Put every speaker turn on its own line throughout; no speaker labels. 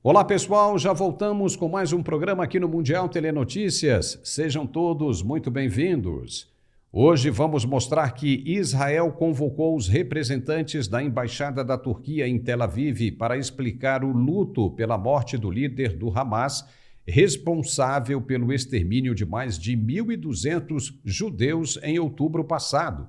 Olá pessoal, já voltamos com mais um programa aqui no Mundial Telenotícias. Sejam todos muito bem-vindos. Hoje vamos mostrar que Israel convocou os representantes da Embaixada da Turquia em Tel Aviv para explicar o luto pela morte do líder do Hamas, responsável pelo extermínio de mais de 1.200 judeus em outubro passado.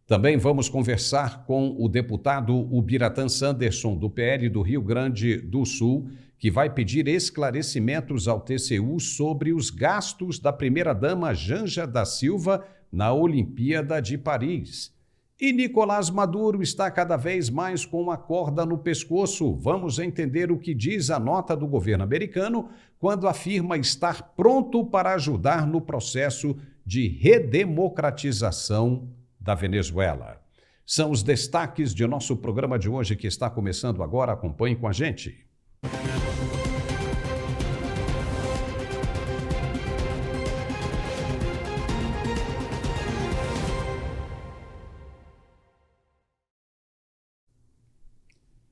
Também vamos conversar com o deputado Ubiratã Sanderson, do PL do Rio Grande do Sul, que vai pedir esclarecimentos ao TCU sobre os gastos da primeira-dama Janja da Silva na Olimpíada de Paris. E Nicolás Maduro está cada vez mais com a corda no pescoço. Vamos entender o que diz a nota do governo americano quando afirma estar pronto para ajudar no processo de redemocratização da Venezuela. São os destaques de nosso programa de hoje que está começando agora. Acompanhe com a gente.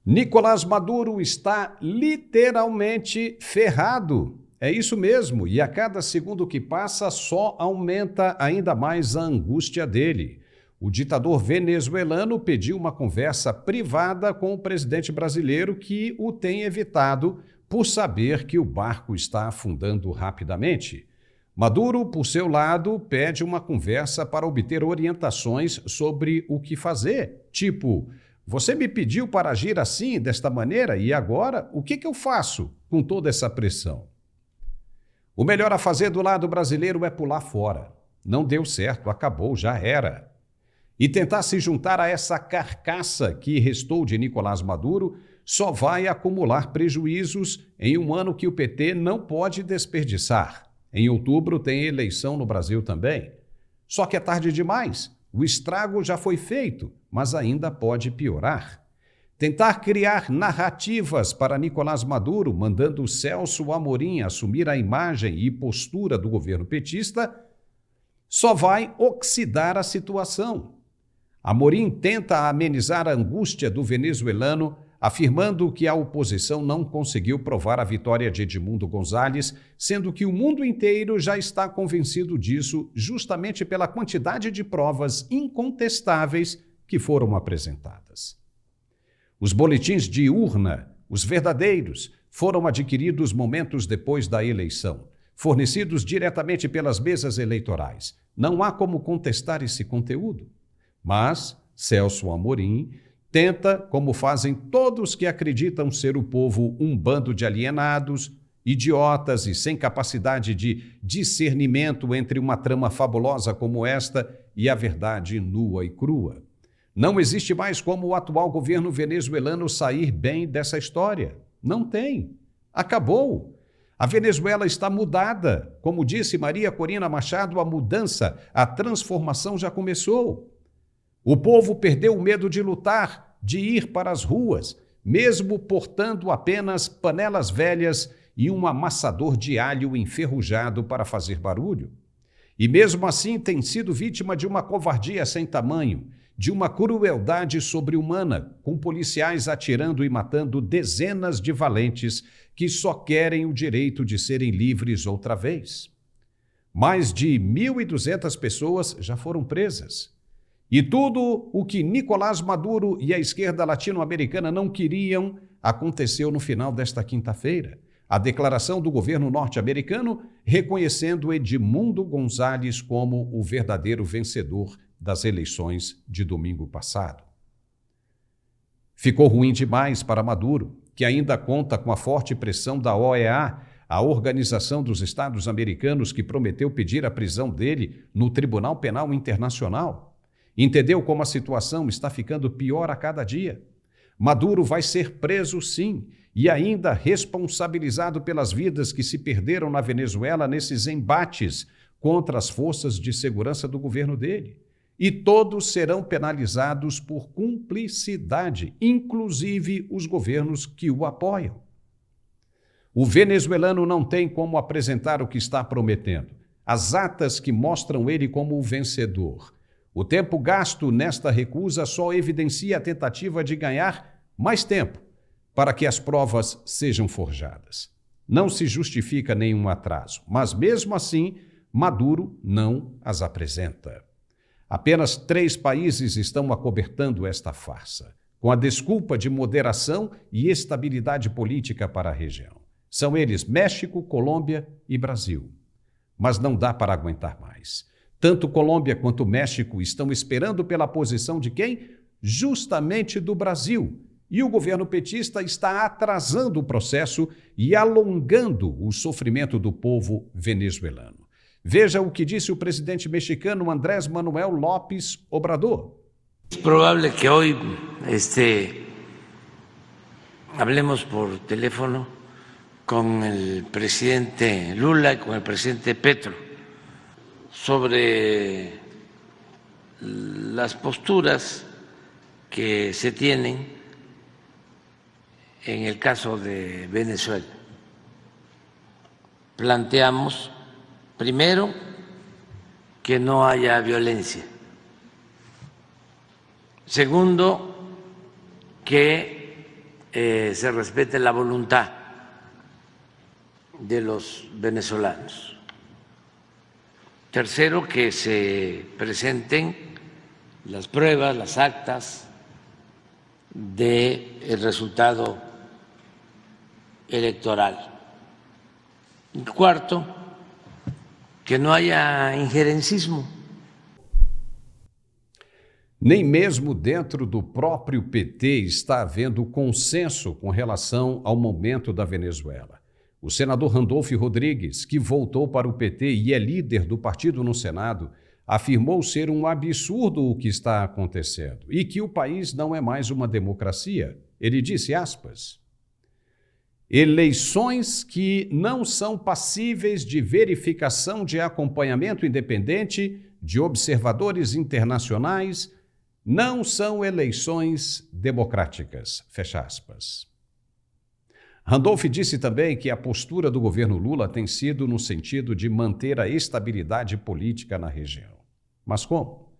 Nicolás Maduro está literalmente ferrado. É isso mesmo, e a cada segundo que passa só aumenta ainda mais a angústia dele. O ditador venezuelano pediu uma conversa privada com o presidente brasileiro, que o tem evitado por saber que o barco está afundando rapidamente. Maduro, por seu lado, pede uma conversa para obter orientações sobre o que fazer. Tipo, você me pediu para agir assim, desta maneira, e agora o que eu faço com toda essa pressão? O melhor a fazer do lado brasileiro é pular fora. Não deu certo, acabou, já era. E tentar se juntar a essa carcaça que restou de Nicolás Maduro só vai acumular prejuízos em um ano que o PT não pode desperdiçar. Em outubro tem eleição no Brasil também. Só que é tarde demais. O estrago já foi feito, mas ainda pode piorar. Tentar criar narrativas para Nicolás Maduro, mandando Celso Amorim assumir a imagem e postura do governo petista, só vai oxidar a situação. Amorim tenta amenizar a angústia do venezuelano, afirmando que a oposição não conseguiu provar a vitória de Edmundo Gonzalez, sendo que o mundo inteiro já está convencido disso justamente pela quantidade de provas incontestáveis que foram apresentadas. Os boletins de urna, os verdadeiros, foram adquiridos momentos depois da eleição, fornecidos diretamente pelas mesas eleitorais. Não há como contestar esse conteúdo. Mas Celso Amorim tenta, como fazem todos que acreditam ser o povo um bando de alienados, idiotas e sem capacidade de discernimento entre uma trama fabulosa como esta e a verdade nua e crua. Não existe mais como o atual governo venezuelano sair bem dessa história. Não tem. Acabou. A Venezuela está mudada. Como disse Maria Corina Machado, a mudança, a transformação já começou. O povo perdeu o medo de lutar, de ir para as ruas, mesmo portando apenas panelas velhas e um amassador de alho enferrujado para fazer barulho. E mesmo assim tem sido vítima de uma covardia sem tamanho, de uma crueldade sobre-humana, com policiais atirando e matando dezenas de valentes que só querem o direito de serem livres outra vez. Mais de 1.200 pessoas já foram presas. E tudo o que Nicolás Maduro e a esquerda latino-americana não queriam aconteceu no final desta quinta-feira. A declaração do governo norte-americano reconhecendo Edmundo Gonzalez como o verdadeiro vencedor das eleições de domingo passado. Ficou ruim demais para Maduro, que ainda conta com a forte pressão da OEA, a Organização dos Estados Americanos, que prometeu pedir a prisão dele no Tribunal Penal Internacional. Entendeu como a situação está ficando pior a cada dia? Maduro vai ser preso sim, e ainda responsabilizado pelas vidas que se perderam na Venezuela nesses embates contra as forças de segurança do governo dele. E todos serão penalizados por cumplicidade, inclusive os governos que o apoiam. O venezuelano não tem como apresentar o que está prometendo. As atas que mostram ele como o vencedor. O tempo gasto nesta recusa só evidencia a tentativa de ganhar mais tempo, para que as provas sejam forjadas. Não se justifica nenhum atraso, mas mesmo assim, Maduro não as apresenta. Apenas 3 países estão acobertando esta farsa, com a desculpa de moderação e estabilidade política para a região. São eles México, Colômbia e Brasil. Mas não dá para aguentar mais. Tanto Colômbia quanto México estão esperando pela posição de quem? Justamente do Brasil. E o governo petista está atrasando o processo e alongando o sofrimento do povo venezuelano. Veja o que disse o presidente mexicano Andrés Manuel López Obrador.
Es probable que hoy hablemos por teléfono con el presidente Lula y con el presidente Petro sobre las posturas que se tienen en el caso de Venezuela. Planteamos, primero, que no haya violencia. Segundo, que se respete la voluntad de los venezolanos. Tercero, que se presenten las pruebas, las actas del resultado electoral. Y cuarto, que não haja injerencismo.
Nem mesmo dentro do próprio PT está havendo consenso com relação ao momento da Venezuela. O senador Randolfo Rodrigues, que voltou para o PT e é líder do partido no Senado, afirmou ser um absurdo o que está acontecendo e que o país não é mais uma democracia. Ele disse, aspas, eleições que não são passíveis de verificação de acompanhamento independente de observadores internacionais não são eleições democráticas. Fecha aspas. Randolph disse também que a postura do governo Lula tem sido no sentido de manter a estabilidade política na região. Mas como?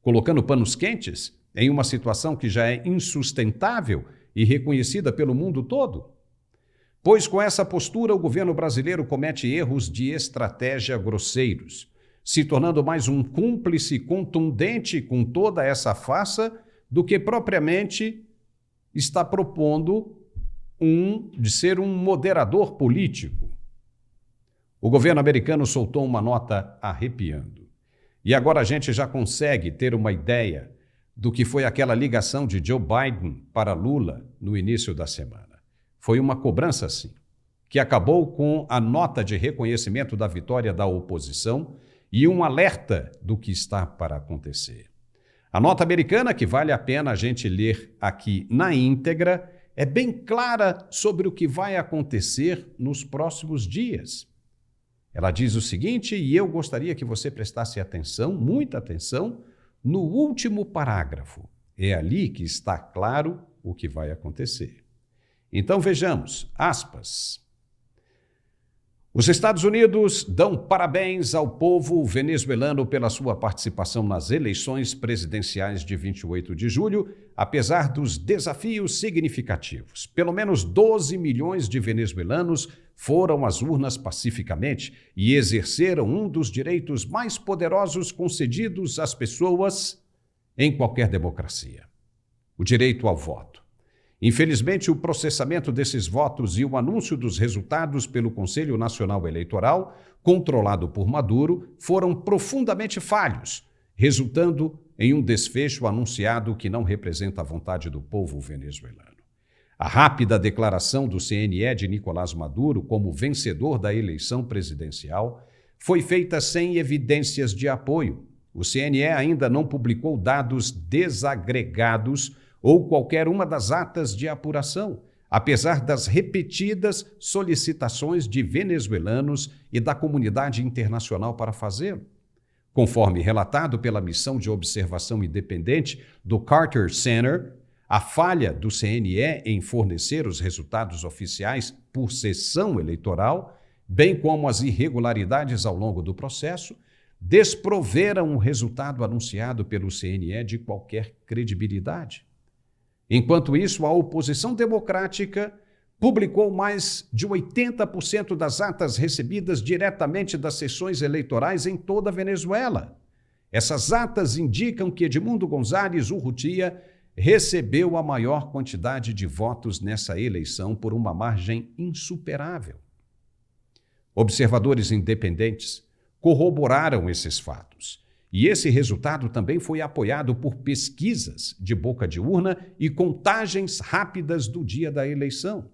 Colocando panos quentes em uma situação que já é insustentável e reconhecida pelo mundo todo? Pois com essa postura o governo brasileiro comete erros de estratégia grosseiros, se tornando mais um cúmplice contundente com toda essa farsa do que propriamente está propondo de ser um moderador político. O governo americano soltou uma nota arrepiando. E agora a gente já consegue ter uma ideia do que foi aquela ligação de Joe Biden para Lula no início da semana. Foi uma cobrança, sim, que acabou com a nota de reconhecimento da vitória da oposição e um alerta do que está para acontecer. A nota americana, que vale a pena a gente ler aqui na íntegra, é bem clara sobre o que vai acontecer nos próximos dias. Ela diz o seguinte, e eu gostaria que você prestasse atenção, muita atenção, no último parágrafo. É ali que está claro o que vai acontecer. Então vejamos, aspas. Os Estados Unidos dão parabéns ao povo venezuelano pela sua participação nas eleições presidenciais de 28 de julho, apesar dos desafios significativos. Pelo menos 12 milhões de venezuelanos foram às urnas pacificamente e exerceram um dos direitos mais poderosos concedidos às pessoas em qualquer democracia: o direito ao voto. Infelizmente, o processamento desses votos e o anúncio dos resultados pelo Conselho Nacional Eleitoral, controlado por Maduro, foram profundamente falhos, resultando em um desfecho anunciado que não representa a vontade do povo venezuelano. A rápida declaração do CNE de Nicolás Maduro como vencedor da eleição presidencial foi feita sem evidências de apoio. O CNE ainda não publicou dados desagregados ou qualquer uma das atas de apuração, apesar das repetidas solicitações de venezuelanos e da comunidade internacional para fazê-lo. Conforme relatado pela missão de observação independente do Carter Center, a falha do CNE em fornecer os resultados oficiais por sessão eleitoral, bem como as irregularidades ao longo do processo, desproveram o resultado anunciado pelo CNE de qualquer credibilidade. Enquanto isso, a oposição democrática publicou mais de 80% das atas recebidas diretamente das sessões eleitorais em toda a Venezuela. Essas atas indicam que Edmundo González Urrutia recebeu a maior quantidade de votos nessa eleição por uma margem insuperável. Observadores independentes corroboraram esses fatos, e esse resultado também foi apoiado por pesquisas de boca de urna e contagens rápidas do dia da eleição.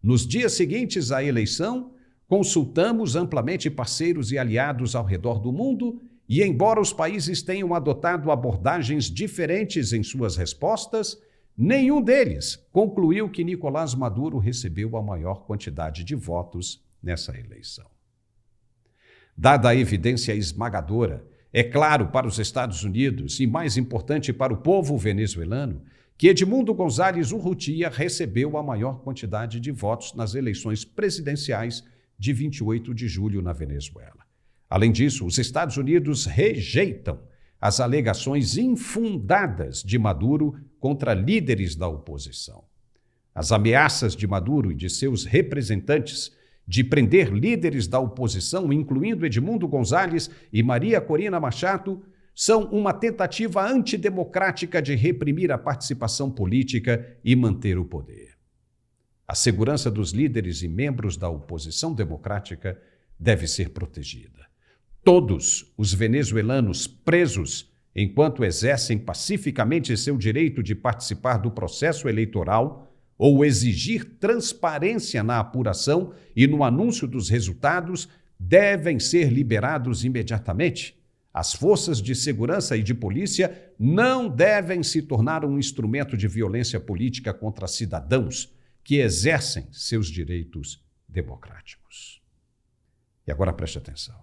Nos dias seguintes à eleição, consultamos amplamente parceiros e aliados ao redor do mundo e, embora os países tenham adotado abordagens diferentes em suas respostas, nenhum deles concluiu que Nicolás Maduro recebeu a maior quantidade de votos nessa eleição. Dada a evidência esmagadora, é claro para os Estados Unidos e, mais importante, para o povo venezuelano, que Edmundo González Urrutia recebeu a maior quantidade de votos nas eleições presidenciais de 28 de julho na Venezuela. Além disso, os Estados Unidos rejeitam as alegações infundadas de Maduro contra líderes da oposição. As ameaças de Maduro e de seus representantes de prender líderes da oposição, incluindo Edmundo González e Maria Corina Machado, são uma tentativa antidemocrática de reprimir a participação política e manter o poder. A segurança dos líderes e membros da oposição democrática deve ser protegida. Todos os venezuelanos presos enquanto exercem pacificamente seu direito de participar do processo eleitoral ou exigir transparência na apuração e no anúncio dos resultados devem ser liberados imediatamente. As forças de segurança e de polícia não devem se tornar um instrumento de violência política contra cidadãos que exercem seus direitos democráticos. E agora preste atenção.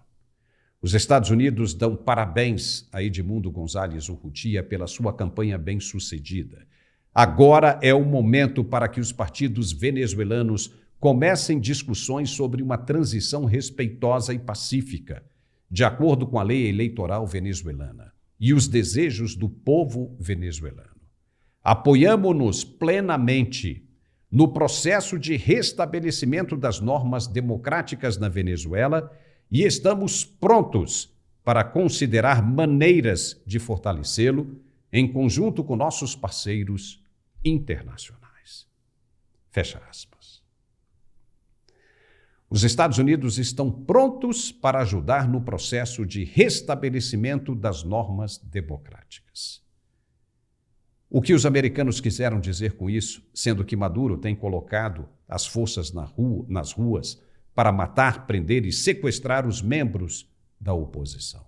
Os Estados Unidos dão parabéns a Edmundo González Urrutia pela sua campanha bem-sucedida. Agora é o momento para que os partidos venezuelanos comecem discussões sobre uma transição respeitosa e pacífica, de acordo com a lei eleitoral venezuelana e os desejos do povo venezuelano. Apoiamo-nos plenamente no processo de restabelecimento das normas democráticas na Venezuela e estamos prontos para considerar maneiras de fortalecê-lo em conjunto com nossos parceiros internacionais. Fecha aspas. Os Estados Unidos estão prontos para ajudar no processo de restabelecimento das normas democráticas. O que os americanos quiseram dizer com isso, sendo que Maduro tem colocado as forças nas ruas para matar, prender e sequestrar os membros da oposição?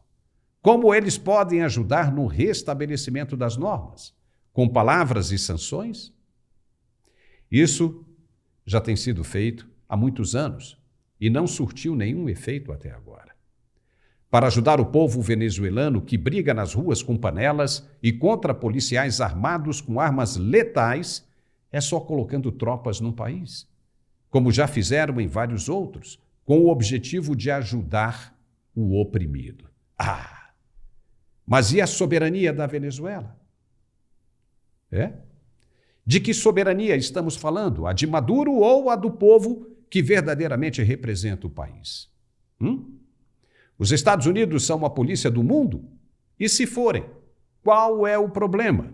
Como eles podem ajudar no restabelecimento das normas? Com palavras e sanções? Isso já tem sido feito há muitos anos e não surtiu nenhum efeito até agora. Para ajudar o povo venezuelano que briga nas ruas com panelas e contra policiais armados com armas letais, é só colocando tropas no país, como já fizeram em vários outros, com o objetivo de ajudar o oprimido. Mas e a soberania da Venezuela? De que soberania estamos falando? A de Maduro ou a do povo que verdadeiramente representa o país? Os Estados Unidos são a polícia do mundo? E se forem, qual é o problema?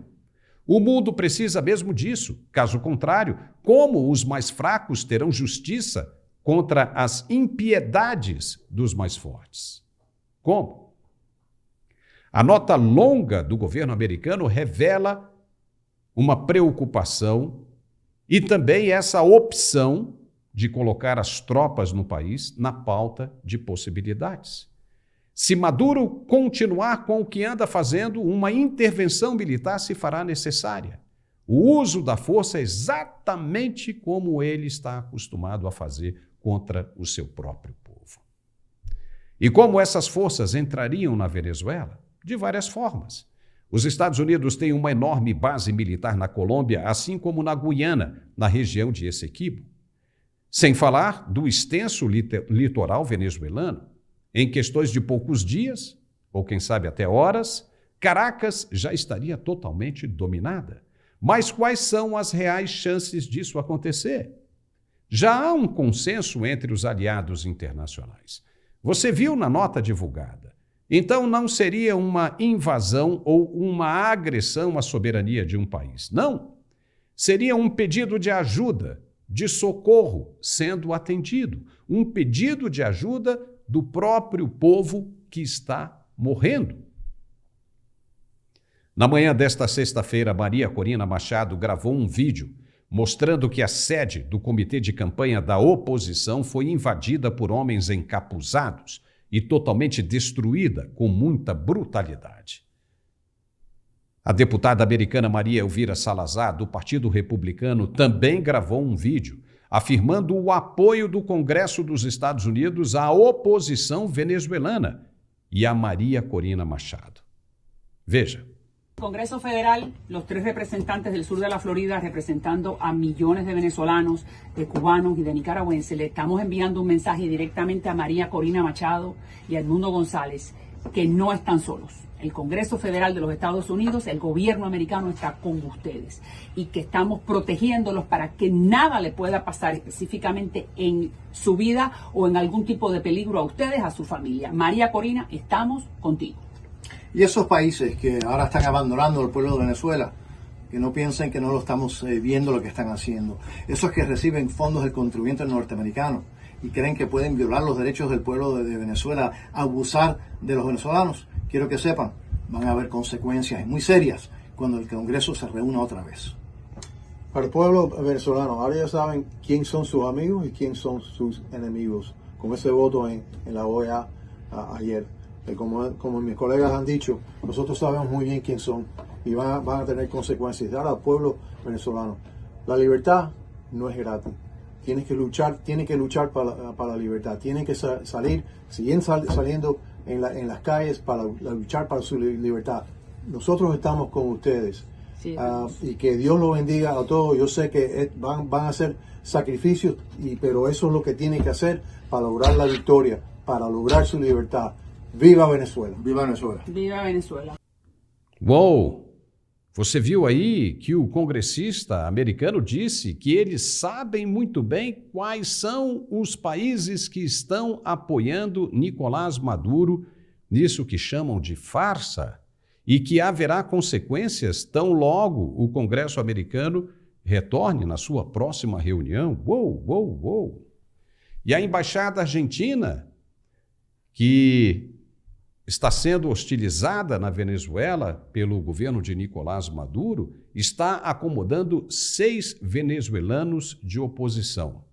O mundo precisa mesmo disso. Caso contrário, como os mais fracos terão justiça contra as impiedades dos mais fortes? Como? A nota longa do governo americano revela uma preocupação e também essa opção de colocar as tropas no país na pauta de possibilidades. Se Maduro continuar com o que anda fazendo, uma intervenção militar se fará necessária. O uso da força é exatamente como ele está acostumado a fazer contra o seu próprio povo. E como essas forças entrariam na Venezuela? De várias formas. Os Estados Unidos têm uma enorme base militar na Colômbia, assim como na Guiana, na região de Essequibo. Sem falar do extenso litoral venezuelano. Em questões de poucos dias, ou quem sabe até horas, Caracas já estaria totalmente dominada. Mas quais são as reais chances disso acontecer? Já há um consenso entre os aliados internacionais. Você viu na nota divulgada. Então não seria uma invasão ou uma agressão à soberania de um país. Não. Seria um pedido de ajuda, de socorro sendo atendido. Um pedido de ajuda do próprio povo que está morrendo. Na manhã desta sexta-feira, Maria Corina Machado gravou um vídeo mostrando que a sede do comitê de campanha da oposição foi invadida por homens encapuzados e totalmente destruída com muita brutalidade. A deputada americana Maria Elvira Salazar, do Partido Republicano, também gravou um vídeo afirmando o apoio do Congresso dos Estados Unidos à oposição venezuelana e a Maria Corina Machado. Veja.
Congreso Federal, los 3 representantes del sur de la Florida representando a millones de venezolanos, de cubanos y de nicaragüenses, le estamos enviando un mensaje directamente a María Corina Machado y a Edmundo González, que no están solos. El Congreso Federal de los Estados Unidos, el gobierno americano está con ustedes y que estamos protegiéndolos para que nada le pueda pasar específicamente en su vida o en algún tipo de peligro a ustedes, a su familia. María Corina, estamos contigo.
Y esos países que ahora están abandonando al pueblo de Venezuela, que no piensen que no lo estamos viendo lo que están haciendo. Esos que reciben fondos del contribuyente norteamericano y creen que pueden violar los derechos del pueblo de Venezuela, abusar de los venezolanos, quiero que sepan, van a haber consecuencias muy serias cuando el Congreso se reúna otra vez.
Para el pueblo venezolano, ahora ya saben quién son sus amigos y quién son sus enemigos. Con ese voto en la OEA ayer. Como mis colegas han dicho, nosotros sabemos muy bien quién son y van a tener consecuencias. Ahora al pueblo venezolano, la libertad no es gratis. Tienen que luchar para la libertad. Tienen que siguen saliendo en las calles para luchar para su libertad. Nosotros estamos con ustedes. Sí, y que Dios los bendiga a todos. Yo sé que van a hacer sacrificios, pero eso es lo que tienen que hacer para lograr la victoria, para lograr su libertad. Viva Venezuela! Viva Venezuela!
Viva Venezuela!
Uou! Você viu aí que o congressista americano disse que eles sabem muito bem quais são os países que estão apoiando Nicolás Maduro nisso que chamam de farsa e que haverá consequências tão logo o Congresso americano retorne na sua próxima reunião. Uou, uou, uou! E a embaixada argentina, que está sendo hostilizada na Venezuela pelo governo de Nicolás Maduro, está acomodando 6 venezuelanos de oposição.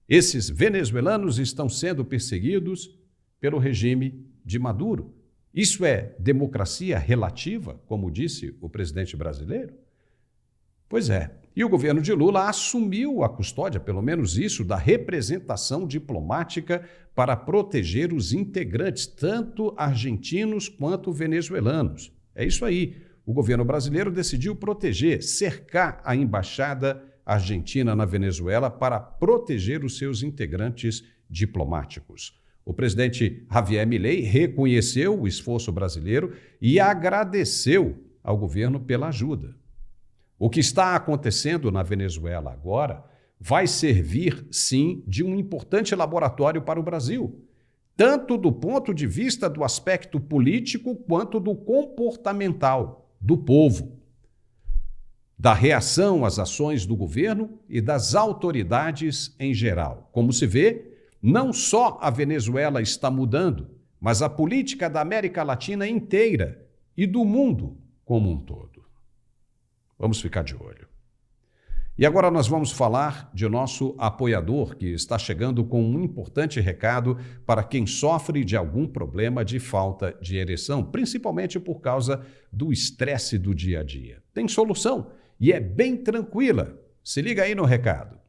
Esses venezuelanos estão sendo perseguidos pelo regime de Maduro. Isso é democracia relativa, como disse o presidente brasileiro? Pois é. E o governo de Lula assumiu a custódia, pelo menos isso, da representação diplomática para proteger os integrantes, tanto argentinos quanto venezuelanos. É isso aí. O governo brasileiro decidiu proteger, cercar a embaixada argentina na Venezuela para proteger os seus integrantes diplomáticos. O presidente Javier Milei reconheceu o esforço brasileiro e agradeceu ao governo pela ajuda. O que está acontecendo na Venezuela agora vai servir, sim, de um importante laboratório para o Brasil, tanto do ponto de vista do aspecto político quanto do comportamental do povo, da reação às ações do governo e das autoridades em geral. Como se vê, não só a Venezuela está mudando, mas a política da América Latina inteira e do mundo como um todo. Vamos ficar de olho. E agora nós vamos falar de nosso apoiador, que está chegando com um importante recado para quem sofre de algum problema de falta de ereção, principalmente por causa do estresse do dia a dia. Tem solução e é bem tranquila. Se liga aí no recado.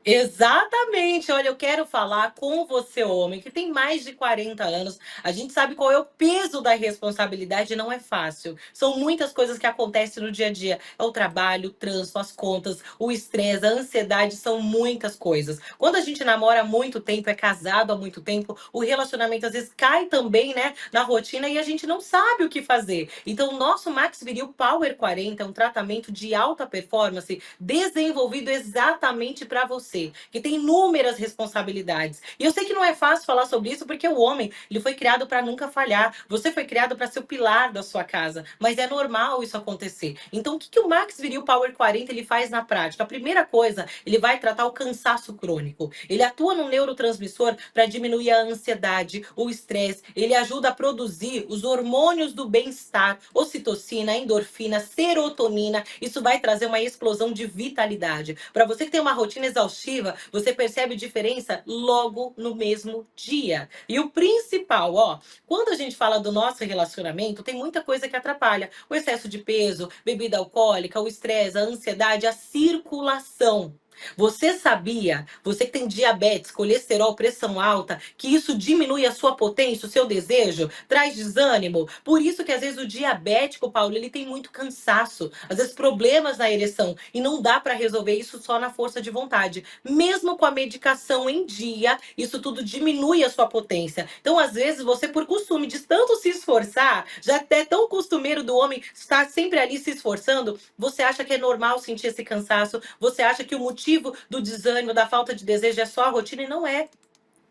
Exatamente. Olha, eu quero falar com você, homem, que tem mais de 40 anos. A gente sabe qual é o peso da responsabilidade, não é fácil. São muitas coisas que acontecem no dia a dia. É o trabalho, o trânsito, as contas, o estresse, a ansiedade, são muitas coisas. Quando a gente namora há muito tempo, é casado há muito tempo, o relacionamento às vezes cai também, né, na rotina e a gente não sabe o que fazer. Então, o nosso Max Viril Power 40 é um tratamento de alta performance desenvolvido exatamente para você, que tem inúmeras responsabilidades. E eu sei que não é fácil falar sobre isso porque o homem, ele foi criado para nunca falhar. Você foi criado para ser o pilar da sua casa, mas é normal isso acontecer. Então, o que o Max Viril Power 40 ele faz na prática? A primeira coisa, ele vai tratar o cansaço crônico. Ele atua no neurotransmissor para diminuir a ansiedade, o estresse. Ele ajuda a produzir os hormônios do bem-estar, ocitocina, endorfina, serotonina. Isso vai trazer uma explosão de vitalidade. Para você que tem uma rotina exaustiva, você percebe diferença logo no mesmo dia. E o principal, ó, quando a gente fala do nosso relacionamento, tem muita coisa que atrapalha. O excesso de peso, bebida alcoólica, o estresse, a ansiedade, a circulação. Você sabia, você que tem diabetes, colesterol, pressão alta, que isso diminui a sua potência, o seu desejo, traz desânimo? Por isso que às vezes o diabético, Paulo, ele tem muito cansaço, às vezes problemas na ereção, e não dá para resolver isso só na força de vontade. Mesmo com a medicação em dia, isso tudo diminui a sua potência. Então, às vezes, você, por costume de tanto se esforçar, já até tão costumeiro do homem estar sempre ali se esforçando, você acha que é normal sentir esse cansaço, você acha que o motivo do desânimo, da falta de desejo é só a rotina, e não é.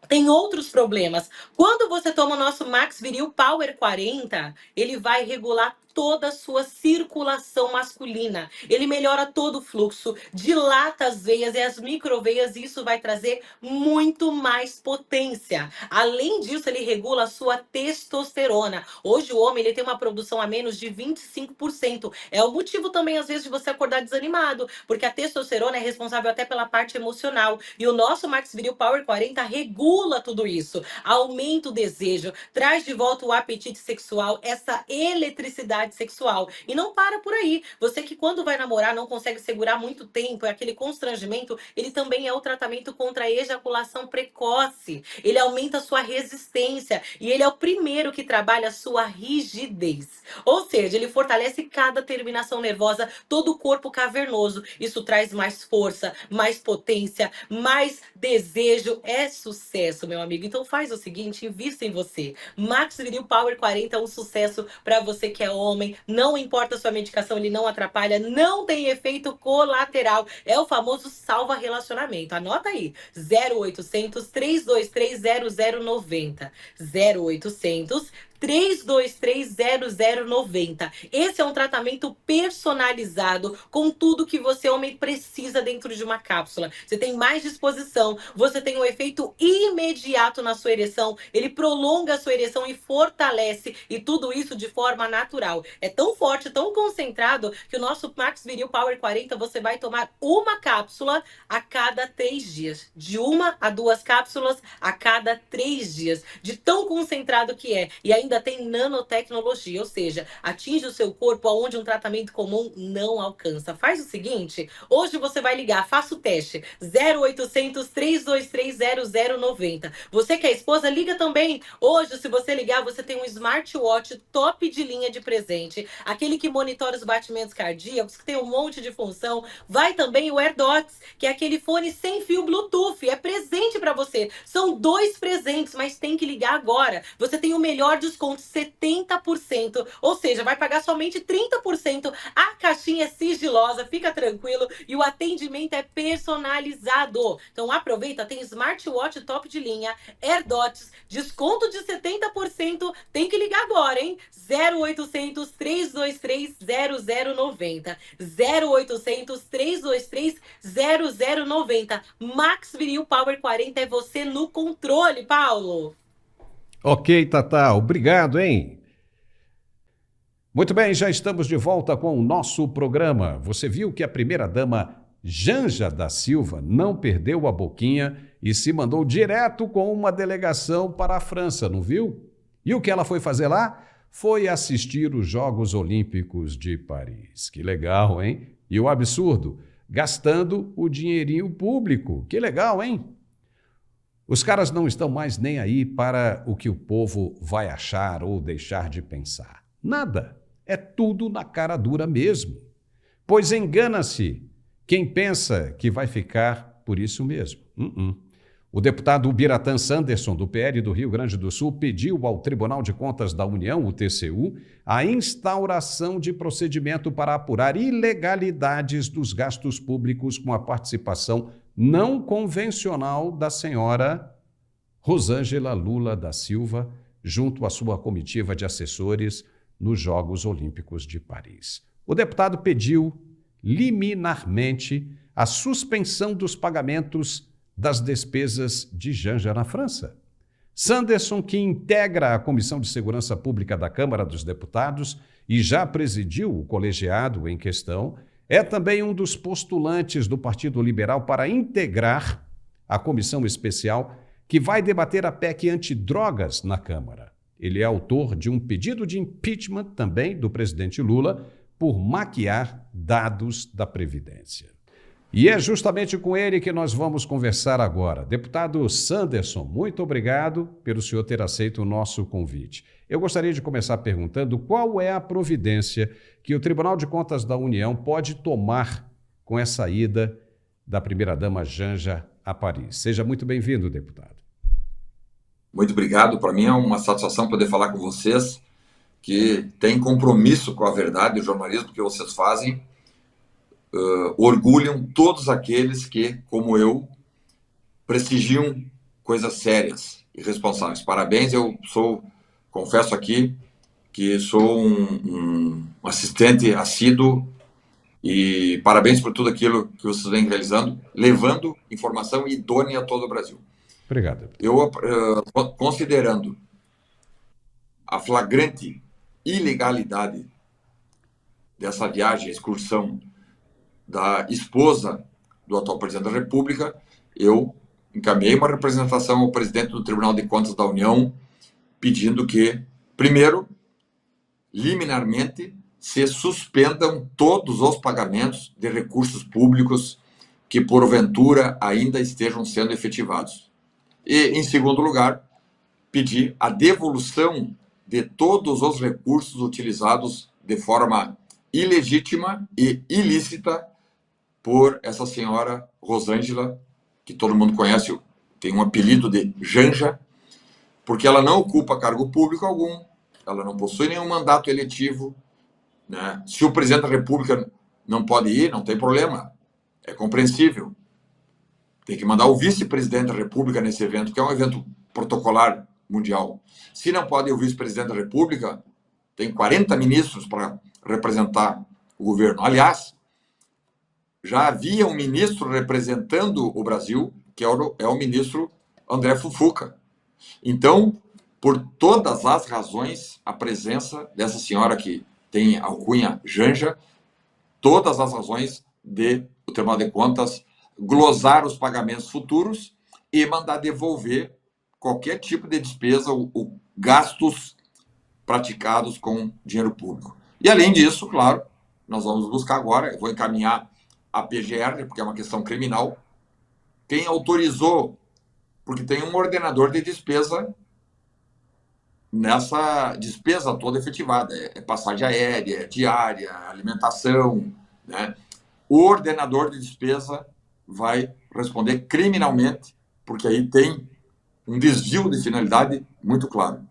Tem outros problemas. Quando você toma o nosso Max Viril Power 40, ele vai regular toda a sua circulação masculina. Ele melhora todo o fluxo, dilata as veias e as microveias, e isso vai trazer muito mais potência. Além disso, ele regula a sua testosterona. Hoje o homem ele tem uma produção a menos de 25%. É o motivo também, às vezes, de você acordar desanimado, porque a testosterona é responsável até pela parte emocional. E o nosso Max Viril Power 40 regula tudo isso, aumenta o desejo, traz de volta o apetite sexual, essa eletricidade sexual. E não para por aí. Você que quando vai namorar não consegue segurar muito tempo, é aquele constrangimento, ele também é o tratamento contra a ejaculação precoce. Ele aumenta a sua resistência e ele é o primeiro que trabalha a sua rigidez. Ou seja, ele fortalece cada terminação nervosa, todo o corpo cavernoso. Isso traz mais força, mais potência, mais desejo. É sucesso, meu amigo. Então faz o seguinte, invista em você. Max Viril Power 40 é um sucesso para você que é homem. Não importa a sua medicação, ele não atrapalha, não tem efeito colateral. É o famoso salva relacionamento. Anota aí. 0800 323 0090. 0800 3230090. Esse é um tratamento personalizado com tudo que você, homem, precisa dentro de uma cápsula. Você tem mais disposição, você tem um efeito imediato na sua ereção, ele prolonga a sua ereção e fortalece, e tudo isso de forma natural. É tão forte, tão concentrado, que o nosso Max Viril Power 40 você vai tomar uma cápsula a cada 3 dias. De 1 a 2 cápsulas a cada 3 dias. De tão concentrado que é. E ainda tem nanotecnologia, ou seja, atinge o seu corpo aonde um tratamento comum não alcança. Faz o seguinte, hoje você vai ligar, faça o teste, 0800 323 0090. Você que é esposa, liga também. Hoje, se você ligar, você tem um smartwatch top de linha de presente, aquele que monitora os batimentos cardíacos, que tem um monte de função. Vai também o AirDots, que é aquele fone sem fio Bluetooth, é presente para você. São 2 presentes, mas tem que ligar agora. Você tem o melhor desconto, 70%, ou seja, vai pagar somente 30%. A caixinha é sigilosa, fica tranquilo, e o atendimento é personalizado. Então aproveita, tem smartwatch top de linha, AirDots, desconto de 70%. Tem que ligar agora, hein? 0800 323 0090. 0800 323 0090. Max Viril Power 40 é você no controle, Paulo.
Ok, Tatá, obrigado, hein? Muito bem, já estamos de volta com o nosso programa. Você viu que a primeira-dama Janja da Silva não perdeu a boquinha e se mandou direto com uma delegação para a França, não viu? E o que ela foi fazer lá? Foi assistir os Jogos Olímpicos de Paris. Que legal, hein? E o absurdo? gastando o dinheirinho público. Que legal, hein? Os caras não estão mais nem aí para o que o povo vai achar ou deixar de pensar. Nada. É tudo na cara dura mesmo. Pois engana-se quem pensa que vai ficar por isso mesmo. O deputado Biratã Sanderson, do PL do Rio Grande do Sul, pediu ao Tribunal de Contas da União, o TCU, a instauração de procedimento para apurar ilegalidades dos gastos públicos com a participação não convencional da senhora Rosângela Lula da Silva, junto à sua comitiva de assessores nos Jogos Olímpicos de Paris. O deputado pediu liminarmente a suspensão dos pagamentos das despesas de Janja na França. Sanderson, que integra a Comissão de Segurança Pública da Câmara dos Deputados e já presidiu o colegiado em questão, é também um dos postulantes do Partido Liberal para integrar a comissão especial que vai debater a PEC antidrogas na Câmara. Ele é autor de um pedido de impeachment também do presidente Lula por maquiar dados da Previdência. E é justamente com ele que nós vamos conversar agora. Deputado Sanderson, muito obrigado pelo senhor ter aceito o nosso convite. Eu gostaria de começar perguntando qual é a providência que o Tribunal de Contas da União pode tomar com essa ida da primeira-dama Janja a Paris. Seja muito bem-vindo, deputado.
Muito obrigado. Para mim é uma satisfação poder falar com vocês que têm compromisso com a verdade e o jornalismo que vocês fazem. Orgulham todos aqueles que, como eu, prestigiam coisas sérias e responsáveis. Parabéns, confesso aqui que sou um assistente assíduo e parabéns por tudo aquilo que vocês vêm realizando, levando informação idônea a todo o Brasil.
Obrigado.
Eu, considerando a flagrante ilegalidade dessa viagem, a excursão da esposa do atual presidente da República, eu encaminhei uma representação ao presidente do Tribunal de Contas da União, pedindo que, primeiro, liminarmente, se suspendam todos os pagamentos de recursos públicos que, porventura, ainda estejam sendo efetivados. E, em segundo lugar, pedir a devolução de todos os recursos utilizados de forma ilegítima e ilícita por essa senhora Rosângela, que todo mundo conhece, tem um apelido de Janja, porque ela não ocupa cargo público algum, ela não possui nenhum mandato eletivo, né? Se o presidente da República não pode ir, não tem problema, é compreensível. Tem que mandar o vice-presidente da República nesse evento, que é um evento protocolar mundial. Se não pode ir o vice-presidente da República, tem 40 ministros para representar o governo. Aliás, já havia um ministro representando o Brasil, que é o ministro André Fufuca. Então, por todas as razões, a presença dessa senhora que tem a alcunha Janja, todas as razões de o Tribunal de Contas glosar os pagamentos futuros e mandar devolver qualquer tipo de despesa ou gastos praticados com dinheiro público. E, além disso, claro, nós vamos buscar agora, eu vou encaminhar a PGR, porque é uma questão criminal, quem autorizou, porque tem um ordenador de despesa nessa despesa toda efetivada, é passagem aérea, é diária, alimentação, né? O ordenador de despesa vai responder criminalmente, porque aí tem um desvio de finalidade muito claro.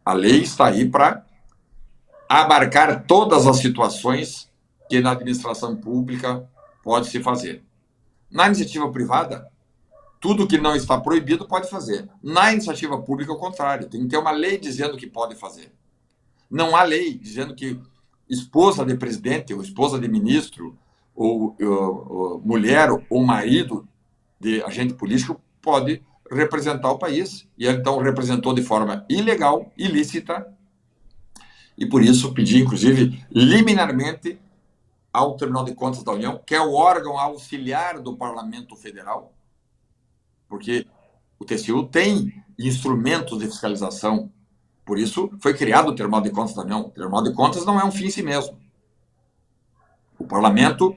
A lei está aí para abarcar todas as situações que na administração pública pode se fazer. Na iniciativa privada, tudo que não está proibido pode fazer. Na iniciativa pública, ao contrário, tem que ter uma lei dizendo que pode fazer. Não há lei dizendo que esposa de presidente, ou esposa de ministro, ou mulher ou marido de agente político pode representar o país. E ele, então, representou de forma ilegal, ilícita, e por isso pedi, inclusive, liminarmente ao Tribunal de Contas da União, que é o órgão auxiliar do Parlamento Federal, porque o TCU tem instrumentos de fiscalização, por isso foi criado o Tribunal de Contas da União. O Tribunal de Contas não é um fim em si mesmo. O Parlamento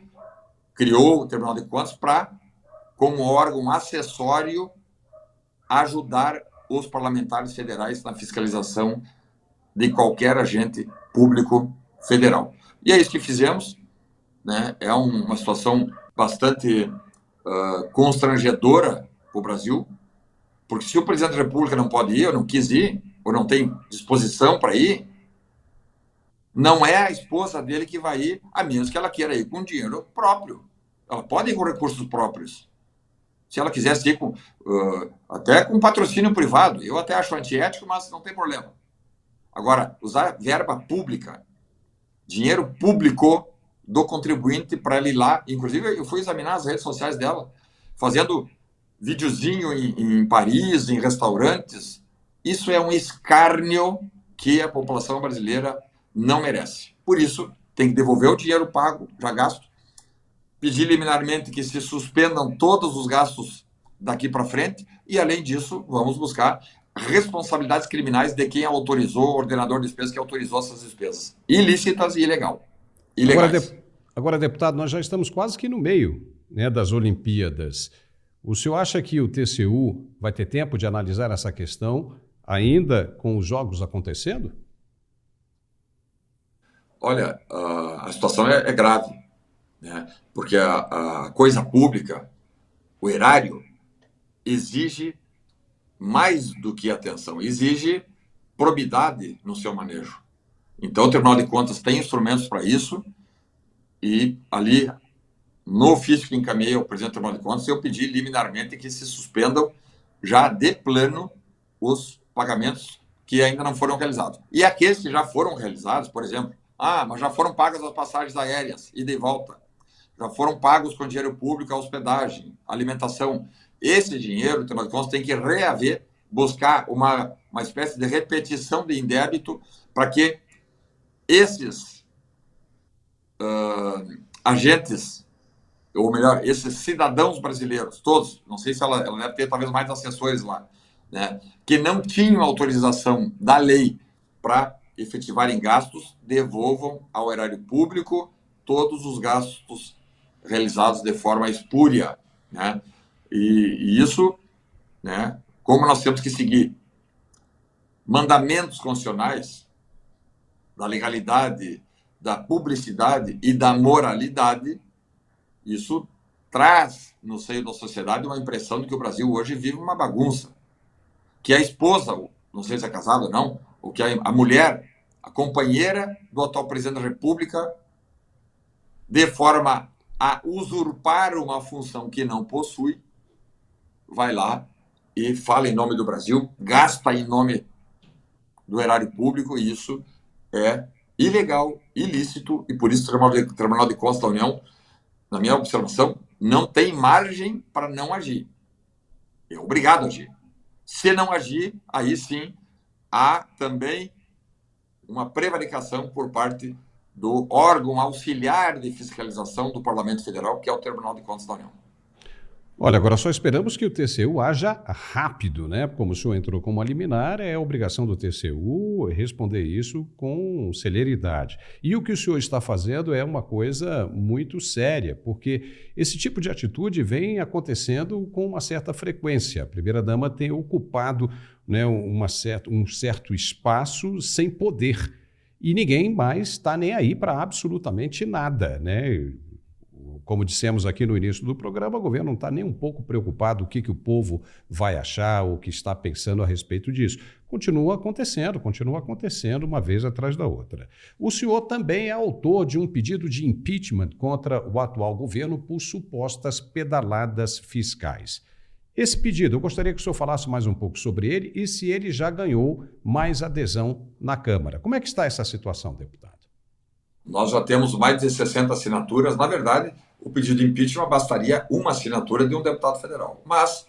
criou o Tribunal de Contas para, como órgão acessório, ajudar os parlamentares federais na fiscalização de qualquer agente público federal. E é isso que fizemos, né? É uma situação bastante constrangedora para o Brasil, porque se o presidente da República não pode ir, ou não quis ir, ou não tem disposição para ir, não é a esposa dele que vai ir, a menos que ela queira ir com dinheiro próprio. Ela pode ir com recursos próprios. Se ela quisesse ir até com patrocínio privado, eu até acho antiético, mas não tem problema. Agora, usar verba pública, dinheiro público do contribuinte para ele ir lá, inclusive eu fui examinar as redes sociais dela, fazendo videozinho em Paris, em restaurantes. Isso é um escárnio que a população brasileira não merece. Por isso, tem que devolver o dinheiro pago, já gasto, pedir liminarmente que se suspendam todos os gastos daqui para frente e, além disso, vamos buscar responsabilidades criminais de quem autorizou, o ordenador de despesas que autorizou essas despesas ilícitas e ilegais.
Agora, deputado, nós já estamos quase que no meio, né, das Olimpíadas. O senhor acha que o TCU vai ter tempo de analisar essa questão ainda com os jogos acontecendo?
Olha, a situação é grave, né? Porque a coisa pública, o erário, exige mais do que atenção, exige probidade no seu manejo. Então, o Tribunal de Contas tem instrumentos para isso e ali, no ofício que encaminhei ao presidente do Tribunal de Contas, eu pedi liminarmente que se suspendam já de plano os pagamentos que ainda não foram realizados. E aqueles que já foram realizados, por exemplo, mas já foram pagas as passagens aéreas, ida e volta, já foram pagos com dinheiro público a hospedagem, alimentação. Esse dinheiro, o Tribunal de Contas tem que reaver, buscar uma espécie de repetição de indébito para que esses agentes, ou melhor, esses cidadãos brasileiros, todos, não sei se ela deve ter talvez mais assessores lá, né, que não tinham autorização da lei para efetivarem gastos, devolvam ao erário público todos os gastos realizados de forma espúria, né? E isso, né, como nós temos que seguir mandamentos constitucionais da legalidade, da publicidade e da moralidade, isso traz no seio da sociedade uma impressão de que o Brasil hoje vive uma bagunça. Que a esposa, não sei se é casada ou não, ou que a mulher, a companheira do atual presidente da República, de forma a usurpar uma função que não possui, vai lá e fala em nome do Brasil, gasta em nome do erário público, e isso é ilegal, ilícito, e por isso o Tribunal de Contas da União, na minha observação, não tem margem para não agir. É obrigado a agir. Se não agir, aí sim há também uma prevaricação por parte do órgão auxiliar de fiscalização do Parlamento Federal, que é o Tribunal de Contas da União.
Olha, agora só esperamos que o TCU haja rápido, né? Como o senhor entrou como a liminar, é obrigação do TCU responder isso com celeridade. E o que o senhor está fazendo é uma coisa muito séria, porque esse tipo de atitude vem acontecendo com uma certa frequência. A primeira-dama tem ocupado, né, um certo espaço sem poder. E ninguém mais está nem aí para absolutamente nada, né? Como dissemos aqui no início do programa, o governo não está nem um pouco preocupado o que o povo vai achar ou o que está pensando a respeito disso. Continua acontecendo uma vez atrás da outra. O senhor também é autor de um pedido de impeachment contra o atual governo por supostas pedaladas fiscais. Esse pedido, eu gostaria que o senhor falasse mais um pouco sobre ele e se ele já ganhou mais adesão na Câmara. Como é que está essa situação, deputado?
Nós já temos mais de 60 assinaturas. Na verdade, o pedido de impeachment bastaria uma assinatura de um deputado federal. Mas,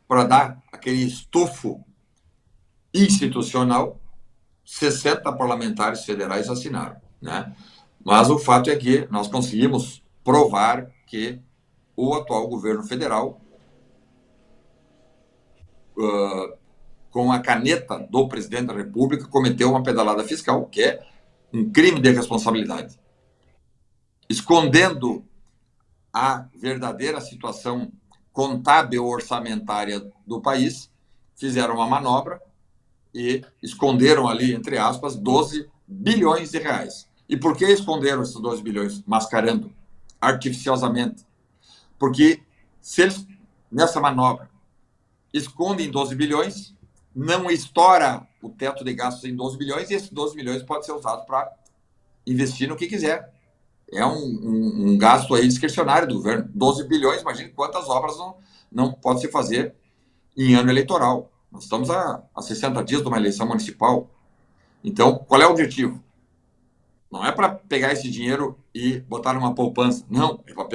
para dar aquele estofo institucional, 60 parlamentares federais assinaram, né? Mas o fato é que nós conseguimos provar que o atual governo federal, com a caneta do presidente da República, cometeu uma pedalada fiscal, que é um crime de responsabilidade, escondendo a verdadeira situação contábil orçamentária do país, fizeram uma manobra e esconderam ali, entre aspas, 12 bilhões de reais. E por que esconderam esses 12 bilhões? Mascarando artificiosamente. Porque se eles, nessa manobra, escondem 12 bilhões, não estoura o teto de gastos em 12 bilhões e esses 12 bilhões podem ser usados para investir no que quiser. É um gasto aí discricionário do governo. 12 bilhões, imagine quantas obras não pode se fazer em ano eleitoral. Nós estamos a 60 dias de uma eleição municipal. Então, qual é o objetivo? Não é para pegar esse dinheiro e botar numa poupança. Não, é para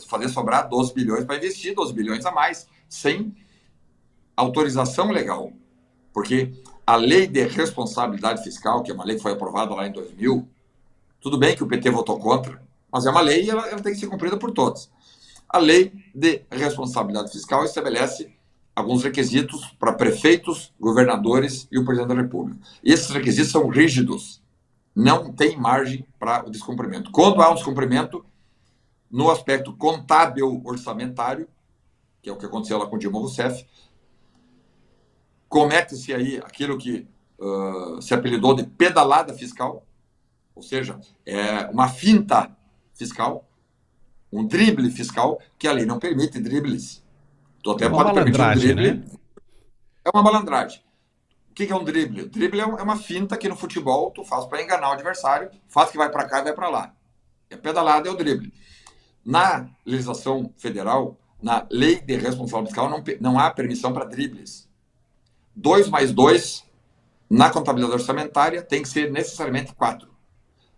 fazer sobrar 12 bilhões para investir 12 bilhões a mais, sem autorização legal. Porque a lei de responsabilidade fiscal, que é uma lei que foi aprovada lá em 2000, tudo bem que o PT votou contra, mas é uma lei e ela tem que ser cumprida por todos. A lei de responsabilidade fiscal estabelece alguns requisitos para prefeitos, governadores e o presidente da República. E esses requisitos são rígidos. Não tem margem para o descumprimento. Quando há um descumprimento, no aspecto contábil orçamentário, que é o que aconteceu lá com Dilma Rousseff, comete-se aí aquilo que se apelidou de pedalada fiscal, ou seja, é uma finta fiscal, um drible fiscal, que a lei não permite dribles. Tu até pode permitir um drible. Né? É uma malandragem. O que é um drible? O drible é uma finta que no futebol tu faz para enganar o adversário, faz que vai para cá e vai para lá. A pedalada é o drible. Na legislação federal, na lei de responsabilidade fiscal, não há permissão para dribles. 2 mais 2, na contabilidade orçamentária, tem que ser necessariamente 4.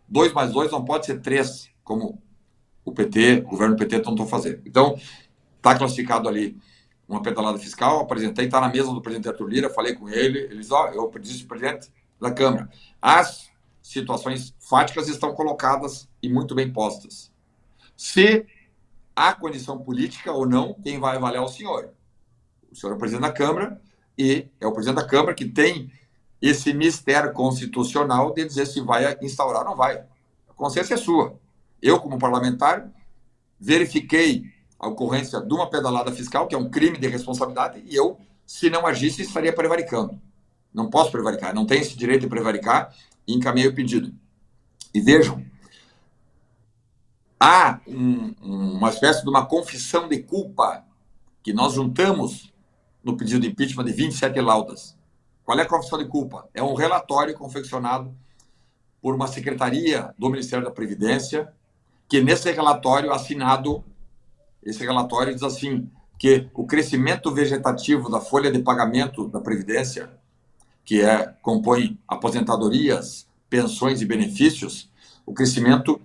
2 mais 2 não pode ser 3, como o governo PT tentou fazer. Então, está classificado ali uma pedalada fiscal, apresentei, está na mesa do presidente Arthur Lira, falei com ele, eles, eu disse para o presidente da Câmara, as situações fáticas estão colocadas e muito bem postas. Se há condição política ou não, quem vai avaliar é o senhor. O senhor é o presidente da Câmara e é o presidente da Câmara que tem esse mistério constitucional de dizer se vai instaurar ou não vai. A consciência é sua. Eu, como parlamentar, verifiquei a ocorrência de uma pedalada fiscal, que é um crime de responsabilidade, e eu, se não agisse, estaria prevaricando. Não posso prevaricar, não tenho esse direito de prevaricar, e encaminhei o pedido. E vejam, há uma espécie de uma confissão de culpa que nós juntamos no pedido de impeachment de 27 laudas. Qual é a confissão de culpa? É um relatório confeccionado por uma secretaria do Ministério da Previdência, que nesse relatório assinado, esse relatório diz assim, que o crescimento vegetativo da folha de pagamento da Previdência, que compõe aposentadorias, pensões e benefícios, o crescimento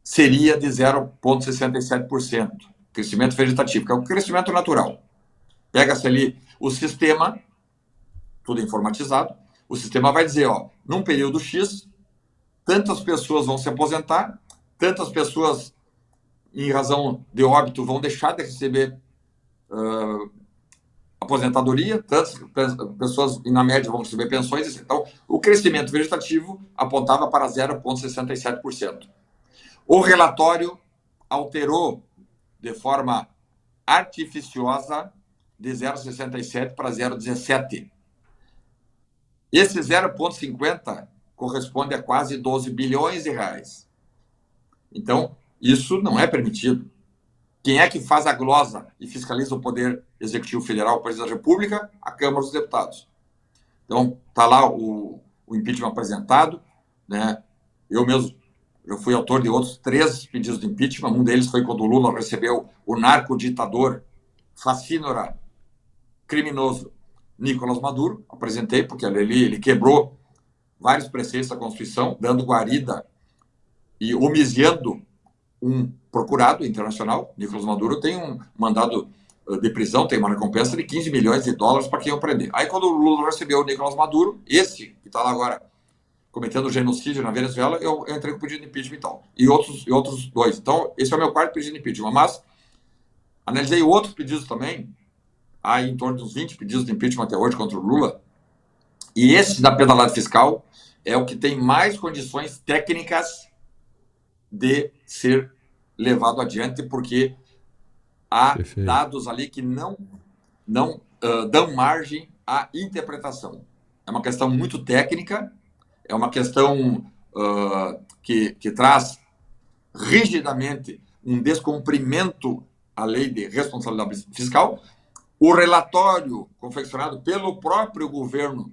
seria de 0,67%. Crescimento vegetativo, que é o crescimento natural. Pega-se ali o sistema, tudo informatizado, o sistema vai dizer, num período X, tantas pessoas vão se aposentar, tantas pessoas, em razão de óbito, vão deixar de receber aposentadoria, tantas pessoas, na média, vão receber pensões. Então, o crescimento vegetativo apontava para 0,67%. O relatório alterou de forma artificiosa de 0,67 para 0,17. Esse 0,50 corresponde a quase 12 bilhões de reais. Então, isso não é permitido. Quem é que faz a glosa e fiscaliza o Poder Executivo Federal, o Presidente da República? A Câmara dos Deputados. Então, está lá o impeachment apresentado, né? Eu mesmo já fui autor de outros 3 pedidos de impeachment. Um deles foi quando o Lula recebeu o narcoditador, fascínora, criminoso, Nicolás Maduro. Apresentei, porque ele quebrou vários preceitos da Constituição, dando guarida e homiziando um procurado internacional. Nicolás Maduro tem um mandado de prisão, tem uma recompensa de 15 milhões de dólares para quem o prender. Aí, quando o Lula recebeu o Nicolás Maduro, esse que está lá agora cometendo genocídio na Venezuela, eu entrei com o pedido de impeachment e tal. E outros 2. Então, esse é o meu 4º pedido de impeachment. Mas analisei outros pedidos também. Há em torno de uns 20 pedidos de impeachment até hoje contra o Lula. E esse da pedalada fiscal é o que tem mais condições técnicas de ser levado adiante, porque há
Perfeito.
dados ali que não dão margem à interpretação. É uma questão muito técnica, é uma questão que traz rigidamente um descumprimento à lei de responsabilidade fiscal. O relatório confeccionado pelo próprio governo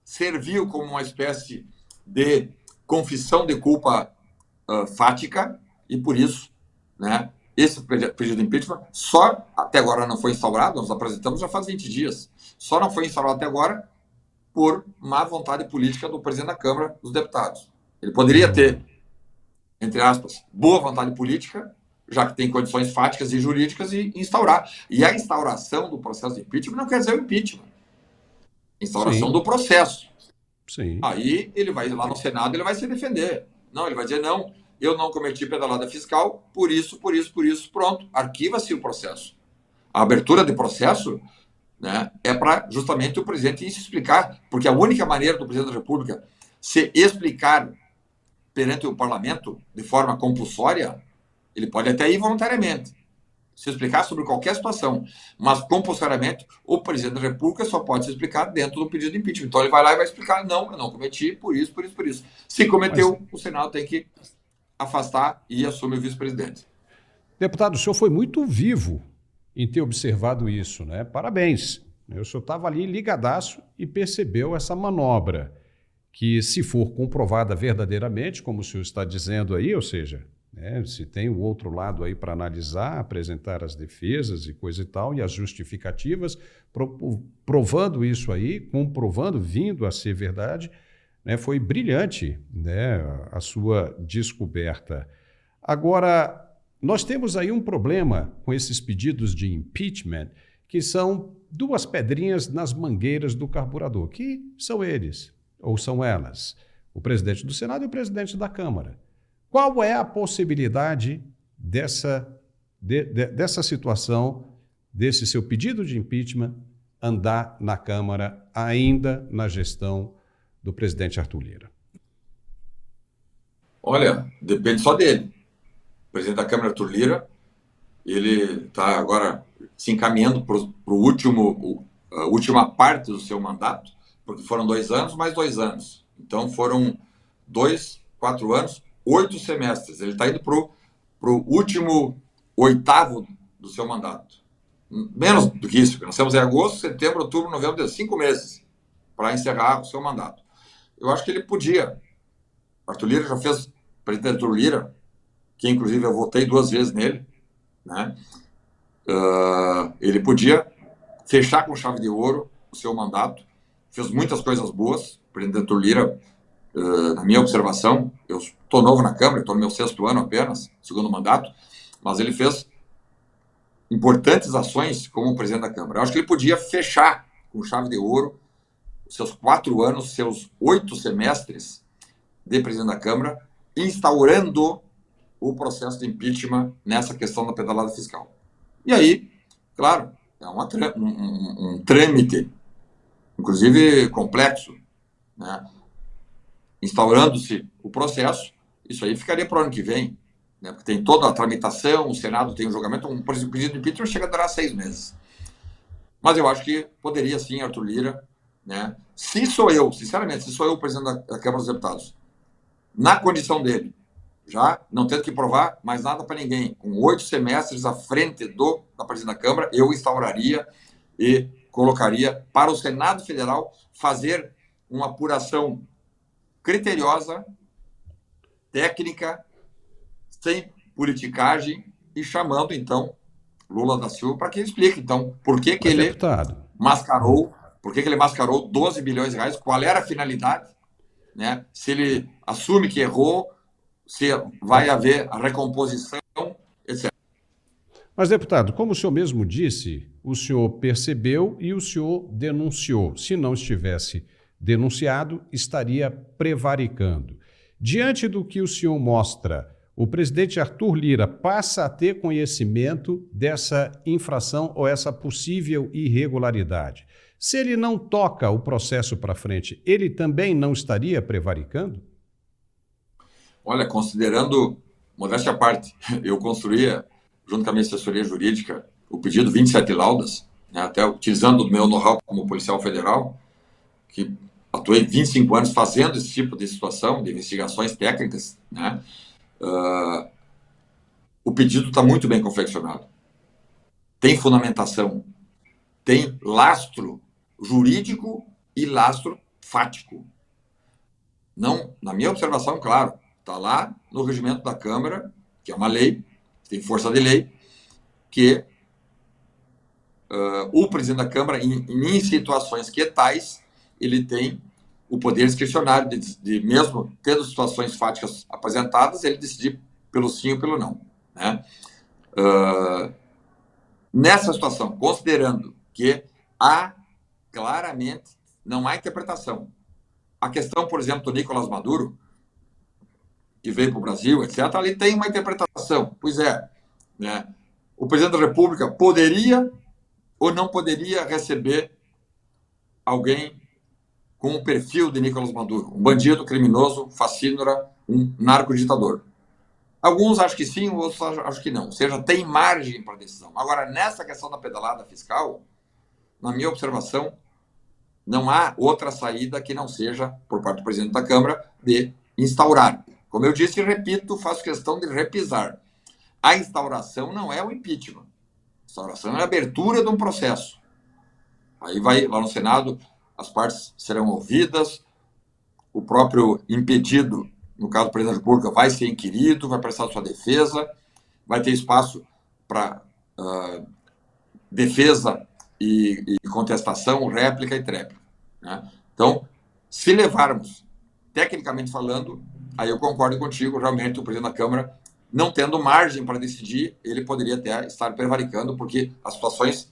serviu como uma espécie de confissão de culpa fática, e por isso, né, esse pedido de impeachment só até agora não foi instaurado, nós apresentamos já faz 20 dias, só não foi instaurado até agora por má vontade política do presidente da Câmara dos Deputados. Ele poderia ter, entre aspas, boa vontade política, já que tem condições fáticas e jurídicas, e instaurar. E a instauração do processo de impeachment não quer dizer o impeachment. Instauração
Sim.
do processo.
Sim.
Aí ele vai lá no Senado, ele vai se defender. Não, ele vai dizer, não, eu não cometi pedalada fiscal, por isso, pronto, arquiva-se o processo. A abertura de processo, né, é para justamente o presidente ir se explicar, porque a única maneira do presidente da República se explicar perante o parlamento de forma compulsória, ele pode até ir voluntariamente, se explicar sobre qualquer situação, mas compulsoriamente o presidente da República só pode se explicar dentro do pedido de impeachment. Então ele vai lá e vai explicar, não, eu não cometi, por isso. Se cometeu, o Senado tem que afastar e assumir o vice-presidente.
Deputado, o senhor foi muito vivo em ter observado isso, né? Parabéns. O senhor estava ali ligadaço e percebeu essa manobra, que se for comprovada verdadeiramente, como o senhor está dizendo aí, ou seja, né, se tem o outro lado aí para analisar, apresentar as defesas e coisa e tal, e as justificativas, provando isso aí, comprovando, vindo a ser verdade, né, foi brilhante, né, a sua descoberta. Agora, nós temos aí um problema com esses pedidos de impeachment, que são duas pedrinhas nas mangueiras do carburador, que são eles, ou são elas, o presidente do Senado e o presidente da Câmara. Qual é a possibilidade dessa situação, desse seu pedido de impeachment, andar na Câmara ainda na gestão do presidente Arthur Lira?
Olha, depende só dele. O presidente da Câmara, Arthur Lira, ele está agora se encaminhando para a última parte do seu mandato, porque foram 2 anos mais 2 anos. Então foram 4 anos, 8 semestres. Ele está indo para o último 8º do seu mandato. Menos do que isso, porque nós temos em agosto, setembro, outubro, novembro, 5 meses para encerrar o seu mandato. Eu acho que ele podia. Arthur Lira já fez, presidente Arthur Lira, que inclusive eu votei 2 vezes nele, né? Ele podia fechar com chave de ouro o seu mandato, fez muitas coisas boas. O presidente Arthur Lira, na minha observação, eu estou novo na Câmara, estou no meu 6º ano apenas, 2º mandato, mas ele fez importantes ações como presidente da Câmara. Eu acho que ele podia fechar com chave de ouro os seus 4 anos, seus 8 semestres de presidente da Câmara, instaurando o processo de impeachment nessa questão da pedalada fiscal. E aí, claro, é um trâmite, inclusive complexo, né? Instaurando-se o processo, isso aí ficaria para o ano que vem, né? Porque tem toda a tramitação, o Senado tem o julgamento, um pedido de impeachment chega a durar 6 meses. Mas eu acho que poderia sim, Arthur Lira, né? Se sou eu, sinceramente, se sou eu o presidente da Câmara dos Deputados, na condição dele, já não tendo que provar mais nada para ninguém, com 8 semestres à frente da presidente da Câmara, eu instauraria e colocaria para o Senado Federal fazer uma apuração criteriosa, técnica, sem politicagem, e chamando, então, Lula da Silva para que ele explique, então, por que ele mascarou, por que ele mascarou 12 bilhões de reais, qual era a finalidade, né? Se ele assume que errou, se vai haver a recomposição, etc.
Mas, deputado, como o senhor mesmo disse, o senhor percebeu e o senhor denunciou. Se não estivesse denunciado, estaria prevaricando. Diante do que o senhor mostra, o presidente Arthur Lira passa a ter conhecimento dessa infração ou essa possível irregularidade. Se ele não toca o processo para frente, ele também não estaria prevaricando?
Olha, considerando modéstia à parte, eu construía, junto com a minha assessoria jurídica, o pedido 27 laudas, né, até utilizando o meu know-how como policial federal, que atuei 25 anos fazendo esse tipo de situação, de investigações técnicas, né? O pedido está muito bem confeccionado. Tem fundamentação, tem lastro jurídico e lastro fático. Não, na minha observação, claro, está lá no regimento da Câmara, que é uma lei, tem força de lei, que o presidente da Câmara, em situações que tais, ele tem o poder discricionário de mesmo tendo situações fáticas apresentadas, ele decidir pelo sim ou pelo não, né? Nessa situação, considerando que há claramente, não há interpretação. A questão, por exemplo, do Nicolás Maduro, que veio para o Brasil, etc., ali tem uma interpretação. Pois é, né? O presidente da República poderia ou não poderia receber alguém com o perfil de Nicolás Maduro, um bandido, criminoso, fascínora, um narcoditador. Alguns acham que sim, outros acham que não. Ou seja, tem margem para decisão. Agora, nessa questão da pedalada fiscal, na minha observação, não há outra saída que não seja, por parte do presidente da Câmara, de instaurar. Como eu disse e repito, faço questão de repisar. A instauração não é o impeachment. A instauração é a abertura de um processo. Aí vai lá no Senado, as partes serão ouvidas, o próprio impedido, no caso do presidente da República, vai ser inquirido, vai prestar sua defesa, vai ter espaço para defesa e contestação, réplica e tréplica, né? Então, se levarmos, tecnicamente falando, aí eu concordo contigo, realmente o presidente da Câmara, não tendo margem para decidir, ele poderia até estar prevaricando, porque as situações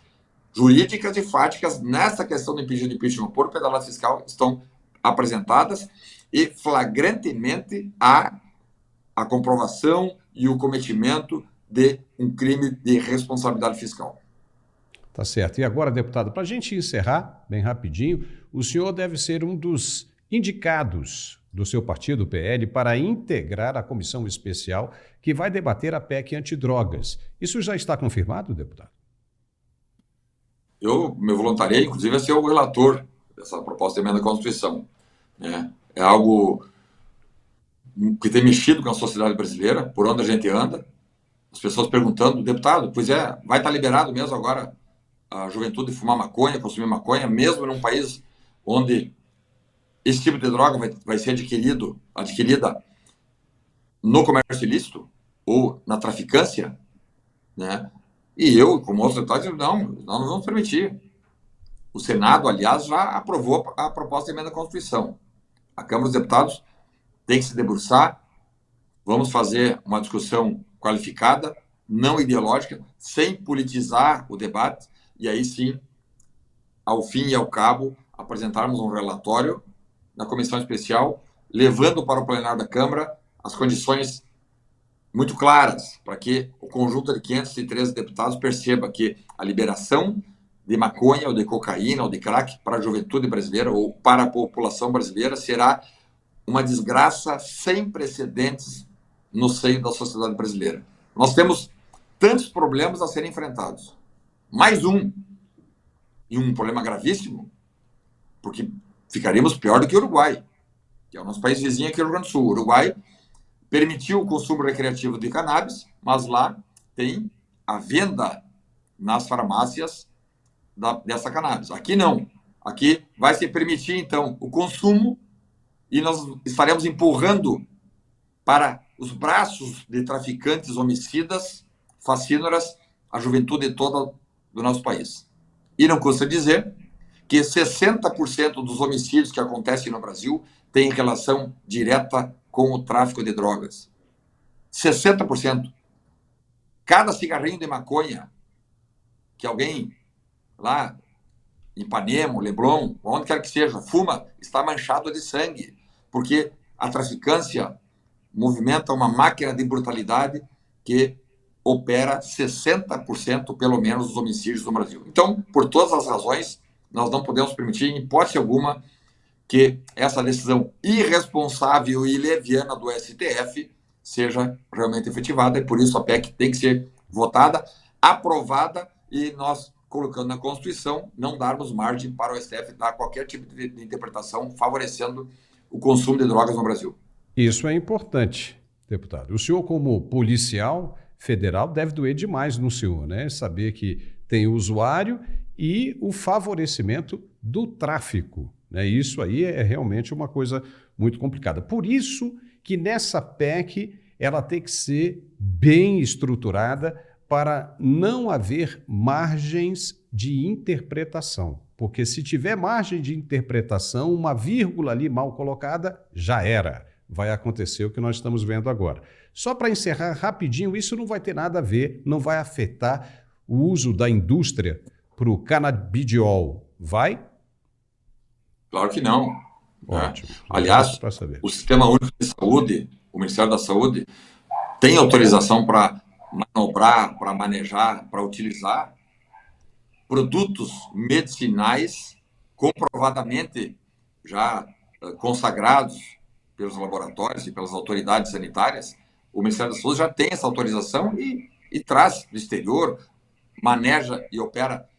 jurídicas e fáticas nessa questão do pedido de impeachment por pedalada fiscal estão apresentadas e flagrantemente há a comprovação e o cometimento de um crime de responsabilidade fiscal.
Tá certo. E agora, deputado, para a gente encerrar bem rapidinho, o senhor deve ser um dos indicados do seu partido, o PL, para integrar a comissão especial que vai debater a PEC antidrogas. Isso já está confirmado, deputado?
Eu me voluntariei, inclusive, a ser o relator dessa proposta de emenda à Constituição, né? É algo que tem mexido com a sociedade brasileira, por onde a gente anda. As pessoas perguntando, deputado, pois é, vai estar liberado mesmo agora a juventude fumar maconha, consumir maconha, mesmo num país onde esse tipo de droga vai ser adquirida no comércio ilícito ou na traficância, né? E eu, como outros deputados, não vamos permitir. O Senado, aliás, já aprovou a proposta de emenda à Constituição. A Câmara dos Deputados tem que se debruçar, vamos fazer uma discussão qualificada, não ideológica, sem politizar o debate, e aí sim, ao fim e ao cabo, apresentarmos um relatório na comissão especial, levando para o plenário da Câmara as condições muito claras para que o conjunto de 513 deputados perceba que a liberação de maconha ou de cocaína ou de crack para a juventude brasileira ou para a população brasileira será uma desgraça sem precedentes no seio da sociedade brasileira. Nós temos tantos problemas a serem enfrentados. Mais um, e um problema gravíssimo, porque ficaríamos pior do que o Uruguai, que é o nosso país vizinho aqui no Rio Grande do Sul. O Uruguai permitiu o consumo recreativo de cannabis, mas lá tem a venda nas farmácias dessa cannabis. Aqui não. Aqui vai se permitir, então, o consumo e nós estaremos empurrando para os braços de traficantes homicidas, fascínoras, a juventude toda do nosso país. E não custa dizer que 60% dos homicídios que acontecem no Brasil têm relação direta com o tráfico de drogas. 60%. Cada cigarrinho de maconha que alguém lá em Ipanema, Leblon, onde quer que seja, fuma, está manchado de sangue, porque a traficância movimenta uma máquina de brutalidade que opera 60% pelo menos dos homicídios no Brasil. Então, por todas as razões, nós não podemos permitir, em hipótese alguma, que essa decisão irresponsável e leviana do STF seja realmente efetivada, e por isso a PEC tem que ser votada, aprovada, e nós, colocando na Constituição, não darmos margem para o STF dar qualquer tipo de interpretação favorecendo o consumo de drogas no Brasil.
Isso é importante, deputado. O senhor, como policial federal, deve doer demais no senhor, né? Saber que tem o usuário e o favorecimento do tráfico, né? Isso aí é realmente uma coisa muito complicada. Por isso que nessa PEC ela tem que ser bem estruturada para não haver margens de interpretação. Porque se tiver margem de interpretação, uma vírgula ali mal colocada, já era. Vai acontecer o que nós estamos vendo agora. Só para encerrar rapidinho, isso não vai ter nada a ver, não vai afetar o uso da indústria para o canabidiol. Vai?
Claro que não.
Ótimo.
Aliás, o Sistema Único de Saúde, o Ministério da Saúde, tem autorização para manobrar, para manejar, para utilizar produtos medicinais comprovadamente já consagrados pelos laboratórios e pelas autoridades sanitárias. O Ministério da Saúde já tem essa autorização e traz do exterior, maneja e opera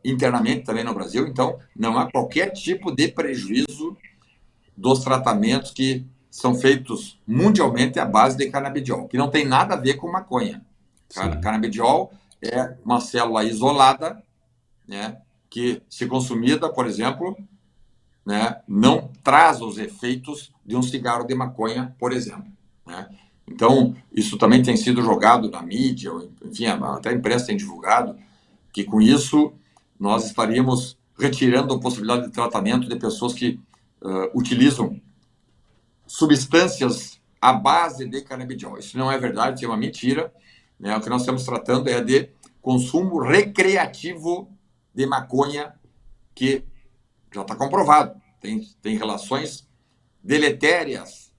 internamente também no Brasil. Então, não há qualquer tipo de prejuízo dos tratamentos que são feitos mundialmente à base de canabidiol, que não tem nada a ver com maconha. Canabidiol é uma célula isolada, né, que, se consumida, por exemplo, né, não traz os efeitos de um cigarro de maconha, por exemplo, né? Então, isso também tem sido jogado na mídia, enfim, até a imprensa tem divulgado, que com isso nós estaríamos retirando a possibilidade de tratamento de pessoas que utilizam substâncias à base de canabidiol. Isso não é verdade, isso é uma mentira, né? O que nós estamos tratando é de consumo recreativo de maconha, que já está comprovado, tem relações deletérias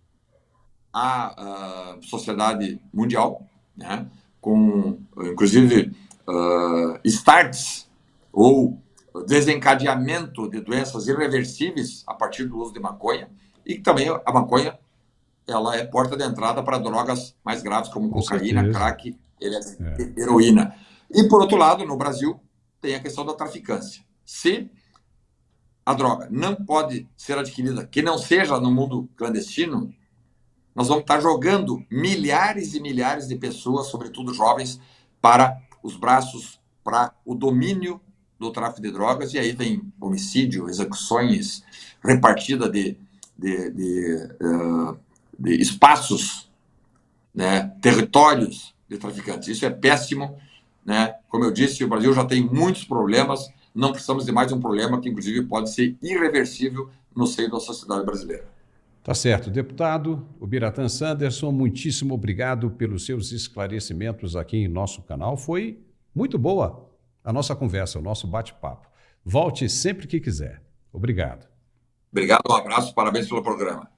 à sociedade mundial, né? Com, inclusive, starts ou desencadeamento de doenças irreversíveis a partir do uso de maconha, e também a maconha ela é porta de entrada para drogas mais graves, como cocaína, crack, heroína. E, por outro lado, no Brasil, tem a questão da traficância. Se a droga não pode ser adquirida, que não seja no mundo clandestino, nós vamos estar jogando milhares e milhares de pessoas, sobretudo jovens, para os braços, para o domínio do tráfico de drogas, e aí vem homicídio, execuções, repartida de espaços, né, territórios de traficantes. Isso é péssimo, né? Como eu disse, o Brasil já tem muitos problemas, não precisamos de mais um problema que, inclusive, pode ser irreversível no seio da sociedade brasileira.
Tá certo. Deputado Ubiratã Sanderson, muitíssimo obrigado pelos seus esclarecimentos aqui em nosso canal. Foi muito boa a nossa conversa, o nosso bate-papo. Volte sempre que quiser. Obrigado.
Obrigado, um abraço, parabéns pelo programa.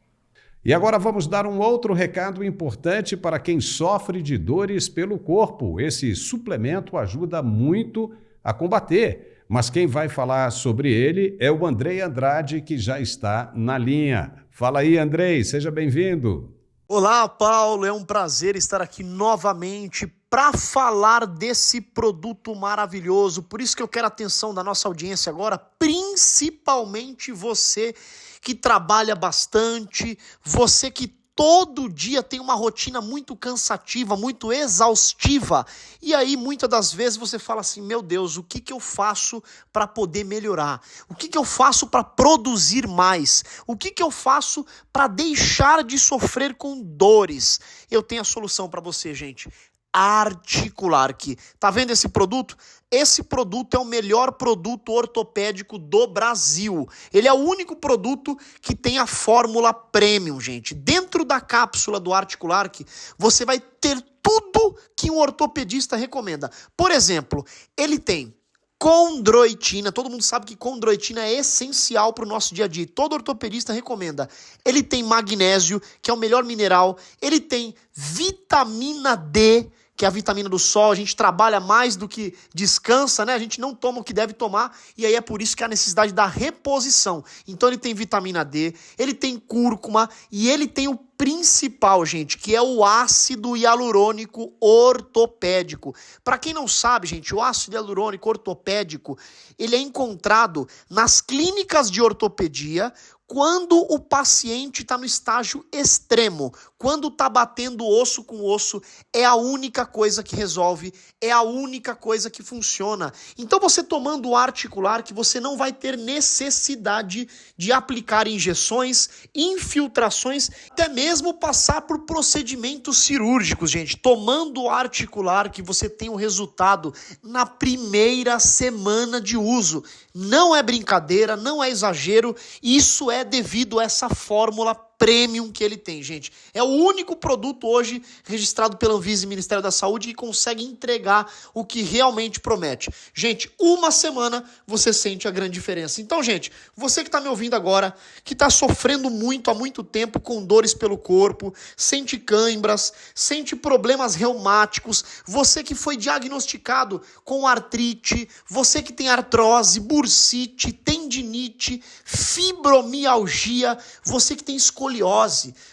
E agora vamos dar um outro recado importante para quem sofre de dores pelo corpo. Esse suplemento ajuda muito a combater, mas quem vai falar sobre ele é o Andrei Andrade, que já está na linha. Fala aí, Andrei, seja bem-vindo.
Olá, Paulo, é um prazer estar aqui novamente para falar desse produto maravilhoso. Por isso que eu quero a atenção da nossa audiência agora, principalmente você que trabalha bastante, você que todo dia tem uma rotina muito cansativa, muito exaustiva, e aí muitas das vezes você fala assim, meu Deus, o que eu faço para poder melhorar? O que eu faço para produzir mais? O que eu faço para deixar de sofrer com dores? Eu tenho a solução para você, gente. Articulark. Tá vendo esse produto? Esse produto é o melhor produto ortopédico do Brasil. Ele é o único produto que tem a fórmula premium, gente. Dentro da cápsula do Articulark, você vai ter tudo que um ortopedista recomenda. Por exemplo, ele tem condroitina. Todo mundo sabe que condroitina é essencial para o nosso dia a dia. Todo ortopedista recomenda. Ele tem magnésio, que é o melhor mineral. Ele tem vitamina D, que é a vitamina do sol. A gente trabalha mais do que descansa, né? A gente não toma o que deve tomar, e aí é por isso que há necessidade da reposição. Então ele tem vitamina D, ele tem cúrcuma e ele tem o principal, gente, que é o ácido hialurônico ortopédico. Para quem não sabe, gente, o ácido hialurônico ortopédico, ele é encontrado nas clínicas de ortopedia quando o paciente está no estágio extremo, quando está batendo osso com osso, é a única coisa que resolve, é a única coisa que funciona. Então você tomando o articular, que você não vai ter necessidade de aplicar injeções, infiltrações, até mesmo passar por procedimentos cirúrgicos, gente. Tomando o articular, que você tem o resultado na primeira semana de uso. Não é brincadeira, não é exagero, isso é devido a essa fórmula premium que ele tem, gente. É o único produto hoje registrado pela Anvisa e Ministério da Saúde que consegue entregar o que realmente promete. Gente, uma semana você sente a grande diferença. Então, gente, você que está me ouvindo agora, que está sofrendo muito há muito tempo com dores pelo corpo, sente cãibras, sente problemas reumáticos, você que foi diagnosticado com artrite, você que tem artrose, bursite, tendinite, fibromialgia, você que tem escoliose,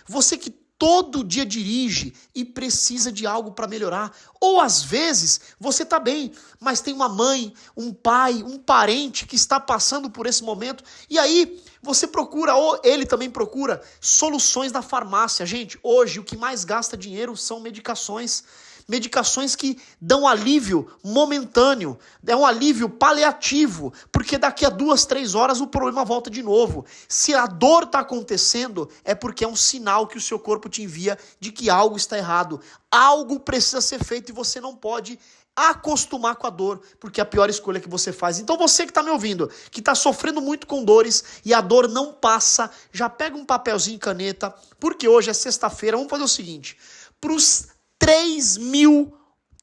você que todo dia dirige e precisa de algo para melhorar. Ou às vezes você está bem, mas tem uma mãe, um pai, um parente que está passando por esse momento. E aí você procura, ou ele também procura, soluções na farmácia. Gente, hoje o que mais gasta dinheiro são medicações. Medicações que dão alívio momentâneo, é um alívio paliativo, porque daqui a 2, 3 horas o problema volta de novo. Se a dor está acontecendo, é porque é um sinal que o seu corpo te envia de que algo está errado. Algo precisa ser feito e você não pode acostumar com a dor, porque é a pior escolha que você faz. Então você que está me ouvindo, que está sofrendo muito com dores e a dor não passa, já pega um papelzinho e caneta, porque hoje é sexta-feira. Vamos fazer o seguinte, para os 3.000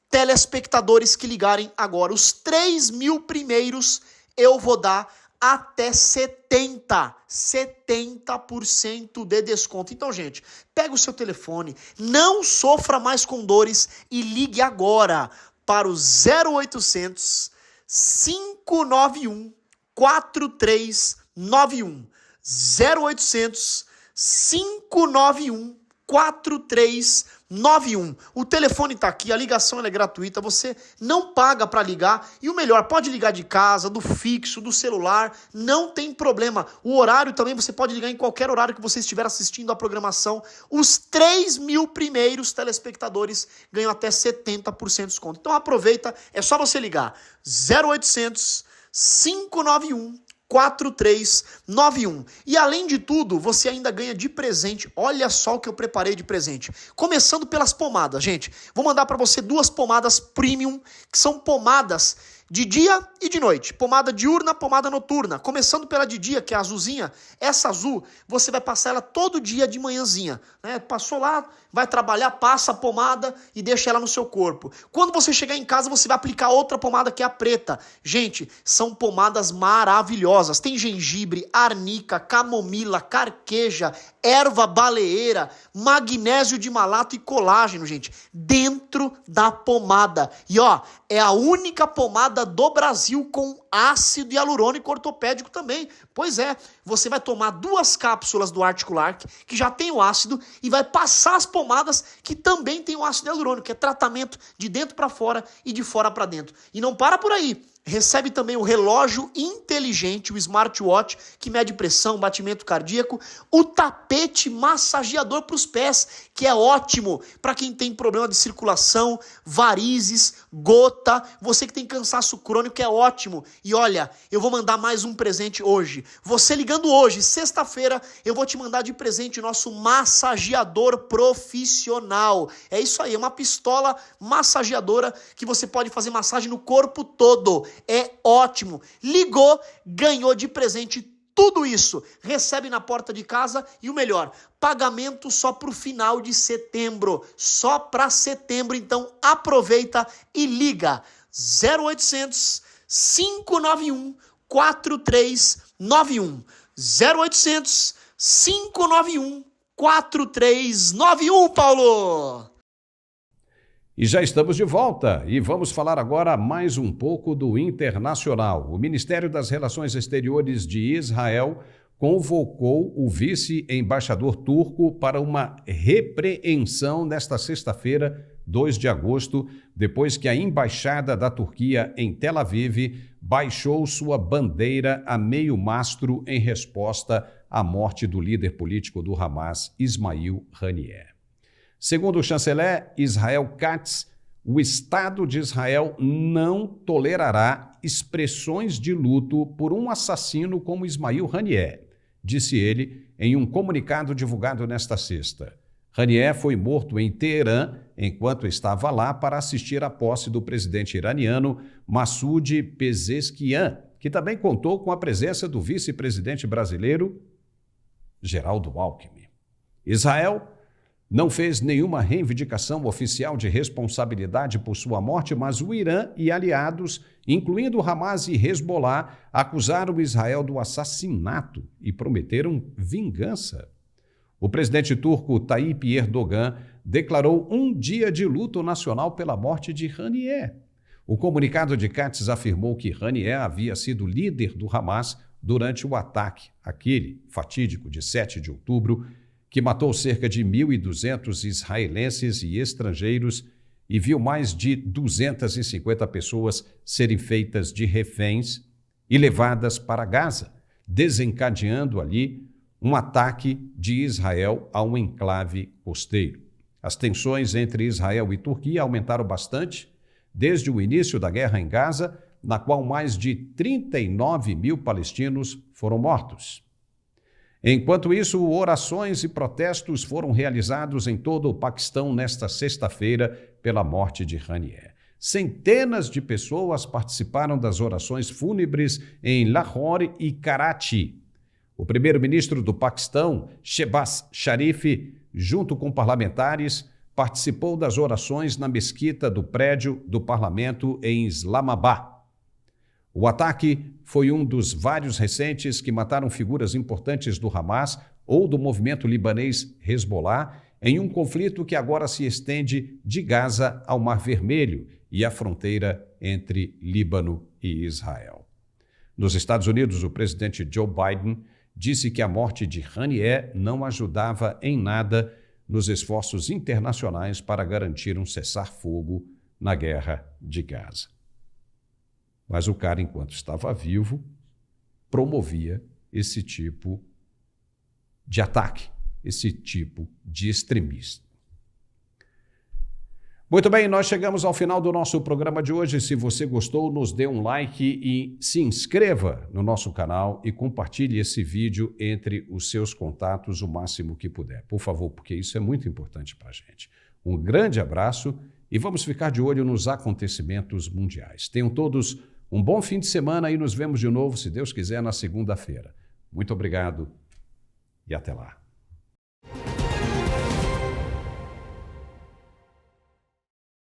telespectadores que ligarem agora, os 3.000 primeiros, eu vou dar até 70% de desconto. Então, gente, pega o seu telefone, não sofra mais com dores e ligue agora para o 0800 591 4391. 0800 591 4391. O telefone está aqui, a ligação é gratuita, você não paga para ligar e o melhor, pode ligar de casa, do fixo, do celular, não tem problema. O horário também você pode ligar em qualquer horário que você estiver assistindo a programação. Os 3.000 primeiros telespectadores ganham até 70% de desconto. Então aproveita, é só você ligar 0800 591 4391. E além de tudo, você ainda ganha de presente. Olha só o que eu preparei de presente. Começando pelas pomadas, gente. Vou mandar para você 2 pomadas premium, que são pomadas de dia e de noite. Pomada diurna, pomada noturna. Começando pela de dia, que é a azulzinha. Essa azul, você vai passar ela todo dia de manhãzinha, né? Passou lá, vai trabalhar, passa a pomada e deixa ela no seu corpo. Quando você chegar em casa, você vai aplicar outra pomada, que é a preta. Gente, são pomadas maravilhosas. Tem gengibre, arnica, camomila, carqueja, erva baleeira, magnésio de malato e colágeno, gente, dentro da pomada. E ó, é a única pomada do Brasil com ácido hialurônico ortopédico também. Pois é, você vai tomar 2 cápsulas do Articular, que já tem o ácido, e vai passar as pomadas que também tem o ácido hialurônico, que é tratamento de dentro para fora e de fora para dentro. E não para por aí. Recebe também o relógio inteligente, o smartwatch, que mede pressão, batimento cardíaco, o tapete massageador para os pés, que é ótimo para quem tem problema de circulação, varizes, gota, você que tem cansaço crônico, é ótimo. E olha, eu vou mandar mais um presente hoje. Você ligando hoje, sexta-feira, eu vou te mandar de presente o nosso massageador profissional. É isso aí, é uma pistola massageadora que você pode fazer massagem no corpo todo. É ótimo. Ligou, ganhou de presente tudo isso. Recebe na porta de casa e o melhor, pagamento só para o final de setembro. Só para setembro. Então aproveita e liga. 0800 591 4391. 0800 591 4391, Paulo!
E já estamos de volta e vamos falar agora mais um pouco do internacional. O Ministério das Relações Exteriores de Israel convocou o vice-embaixador turco para uma repreensão nesta sexta-feira, 2 de agosto, depois que a embaixada da Turquia em Tel Aviv baixou sua bandeira a meio mastro em resposta à morte do líder político do Hamas, Ismail Haniyeh. Segundo o chanceler Israel Katz, o Estado de Israel não tolerará expressões de luto por um assassino como Ismail Haniyeh, disse ele em um comunicado divulgado nesta sexta. Haniyeh foi morto em Teherã enquanto estava lá para assistir à posse do presidente iraniano Massoud Pezeshkian, que também contou com a presença do vice-presidente brasileiro Geraldo Alckmin. Israel não fez nenhuma reivindicação oficial de responsabilidade por sua morte, mas o Irã e aliados, incluindo Hamas e Hezbollah, acusaram Israel do assassinato e prometeram vingança. O presidente turco Tayyip Erdogan declarou um dia de luto nacional pela morte de Haniyeh. O comunicado de Katz afirmou que Haniyeh havia sido líder do Hamas durante o ataque, aquele fatídico de 7 de outubro, que matou cerca de 1.200 israelenses e estrangeiros e viu mais de 250 pessoas serem feitas de reféns e levadas para Gaza, desencadeando ali um ataque de Israel a um enclave costeiro. As tensões entre Israel e Turquia aumentaram bastante desde o início da guerra em Gaza, na qual mais de 39 mil palestinos foram mortos. Enquanto isso, orações e protestos foram realizados em todo o Paquistão nesta sexta-feira pela morte de Haniyeh. Centenas de pessoas participaram das orações fúnebres em Lahore e Karachi. O primeiro-ministro do Paquistão, Shehbaz Sharif, junto com parlamentares, participou das orações na mesquita do prédio do parlamento em Islamabad. O ataque foi um dos vários recentes que mataram figuras importantes do Hamas ou do movimento libanês Hezbollah em um conflito que agora se estende de Gaza ao Mar Vermelho e à fronteira entre Líbano e Israel. Nos Estados Unidos, o presidente Joe Biden disse que a morte de Haniyeh não ajudava em nada nos esforços internacionais para garantir um cessar-fogo na guerra de Gaza. Mas o cara, enquanto estava vivo, promovia esse tipo de ataque, esse tipo de extremismo. Muito bem, nós chegamos ao final do nosso programa de hoje. Se você gostou, nos dê um like e se inscreva no nosso canal e compartilhe esse vídeo entre os seus contatos o máximo que puder. Por favor, porque isso é muito importante para a gente. Um grande abraço e vamos ficar de olho nos acontecimentos mundiais. Tenham todos um bom fim de semana e nos vemos de novo, se Deus quiser, na segunda-feira. Muito obrigado e até lá.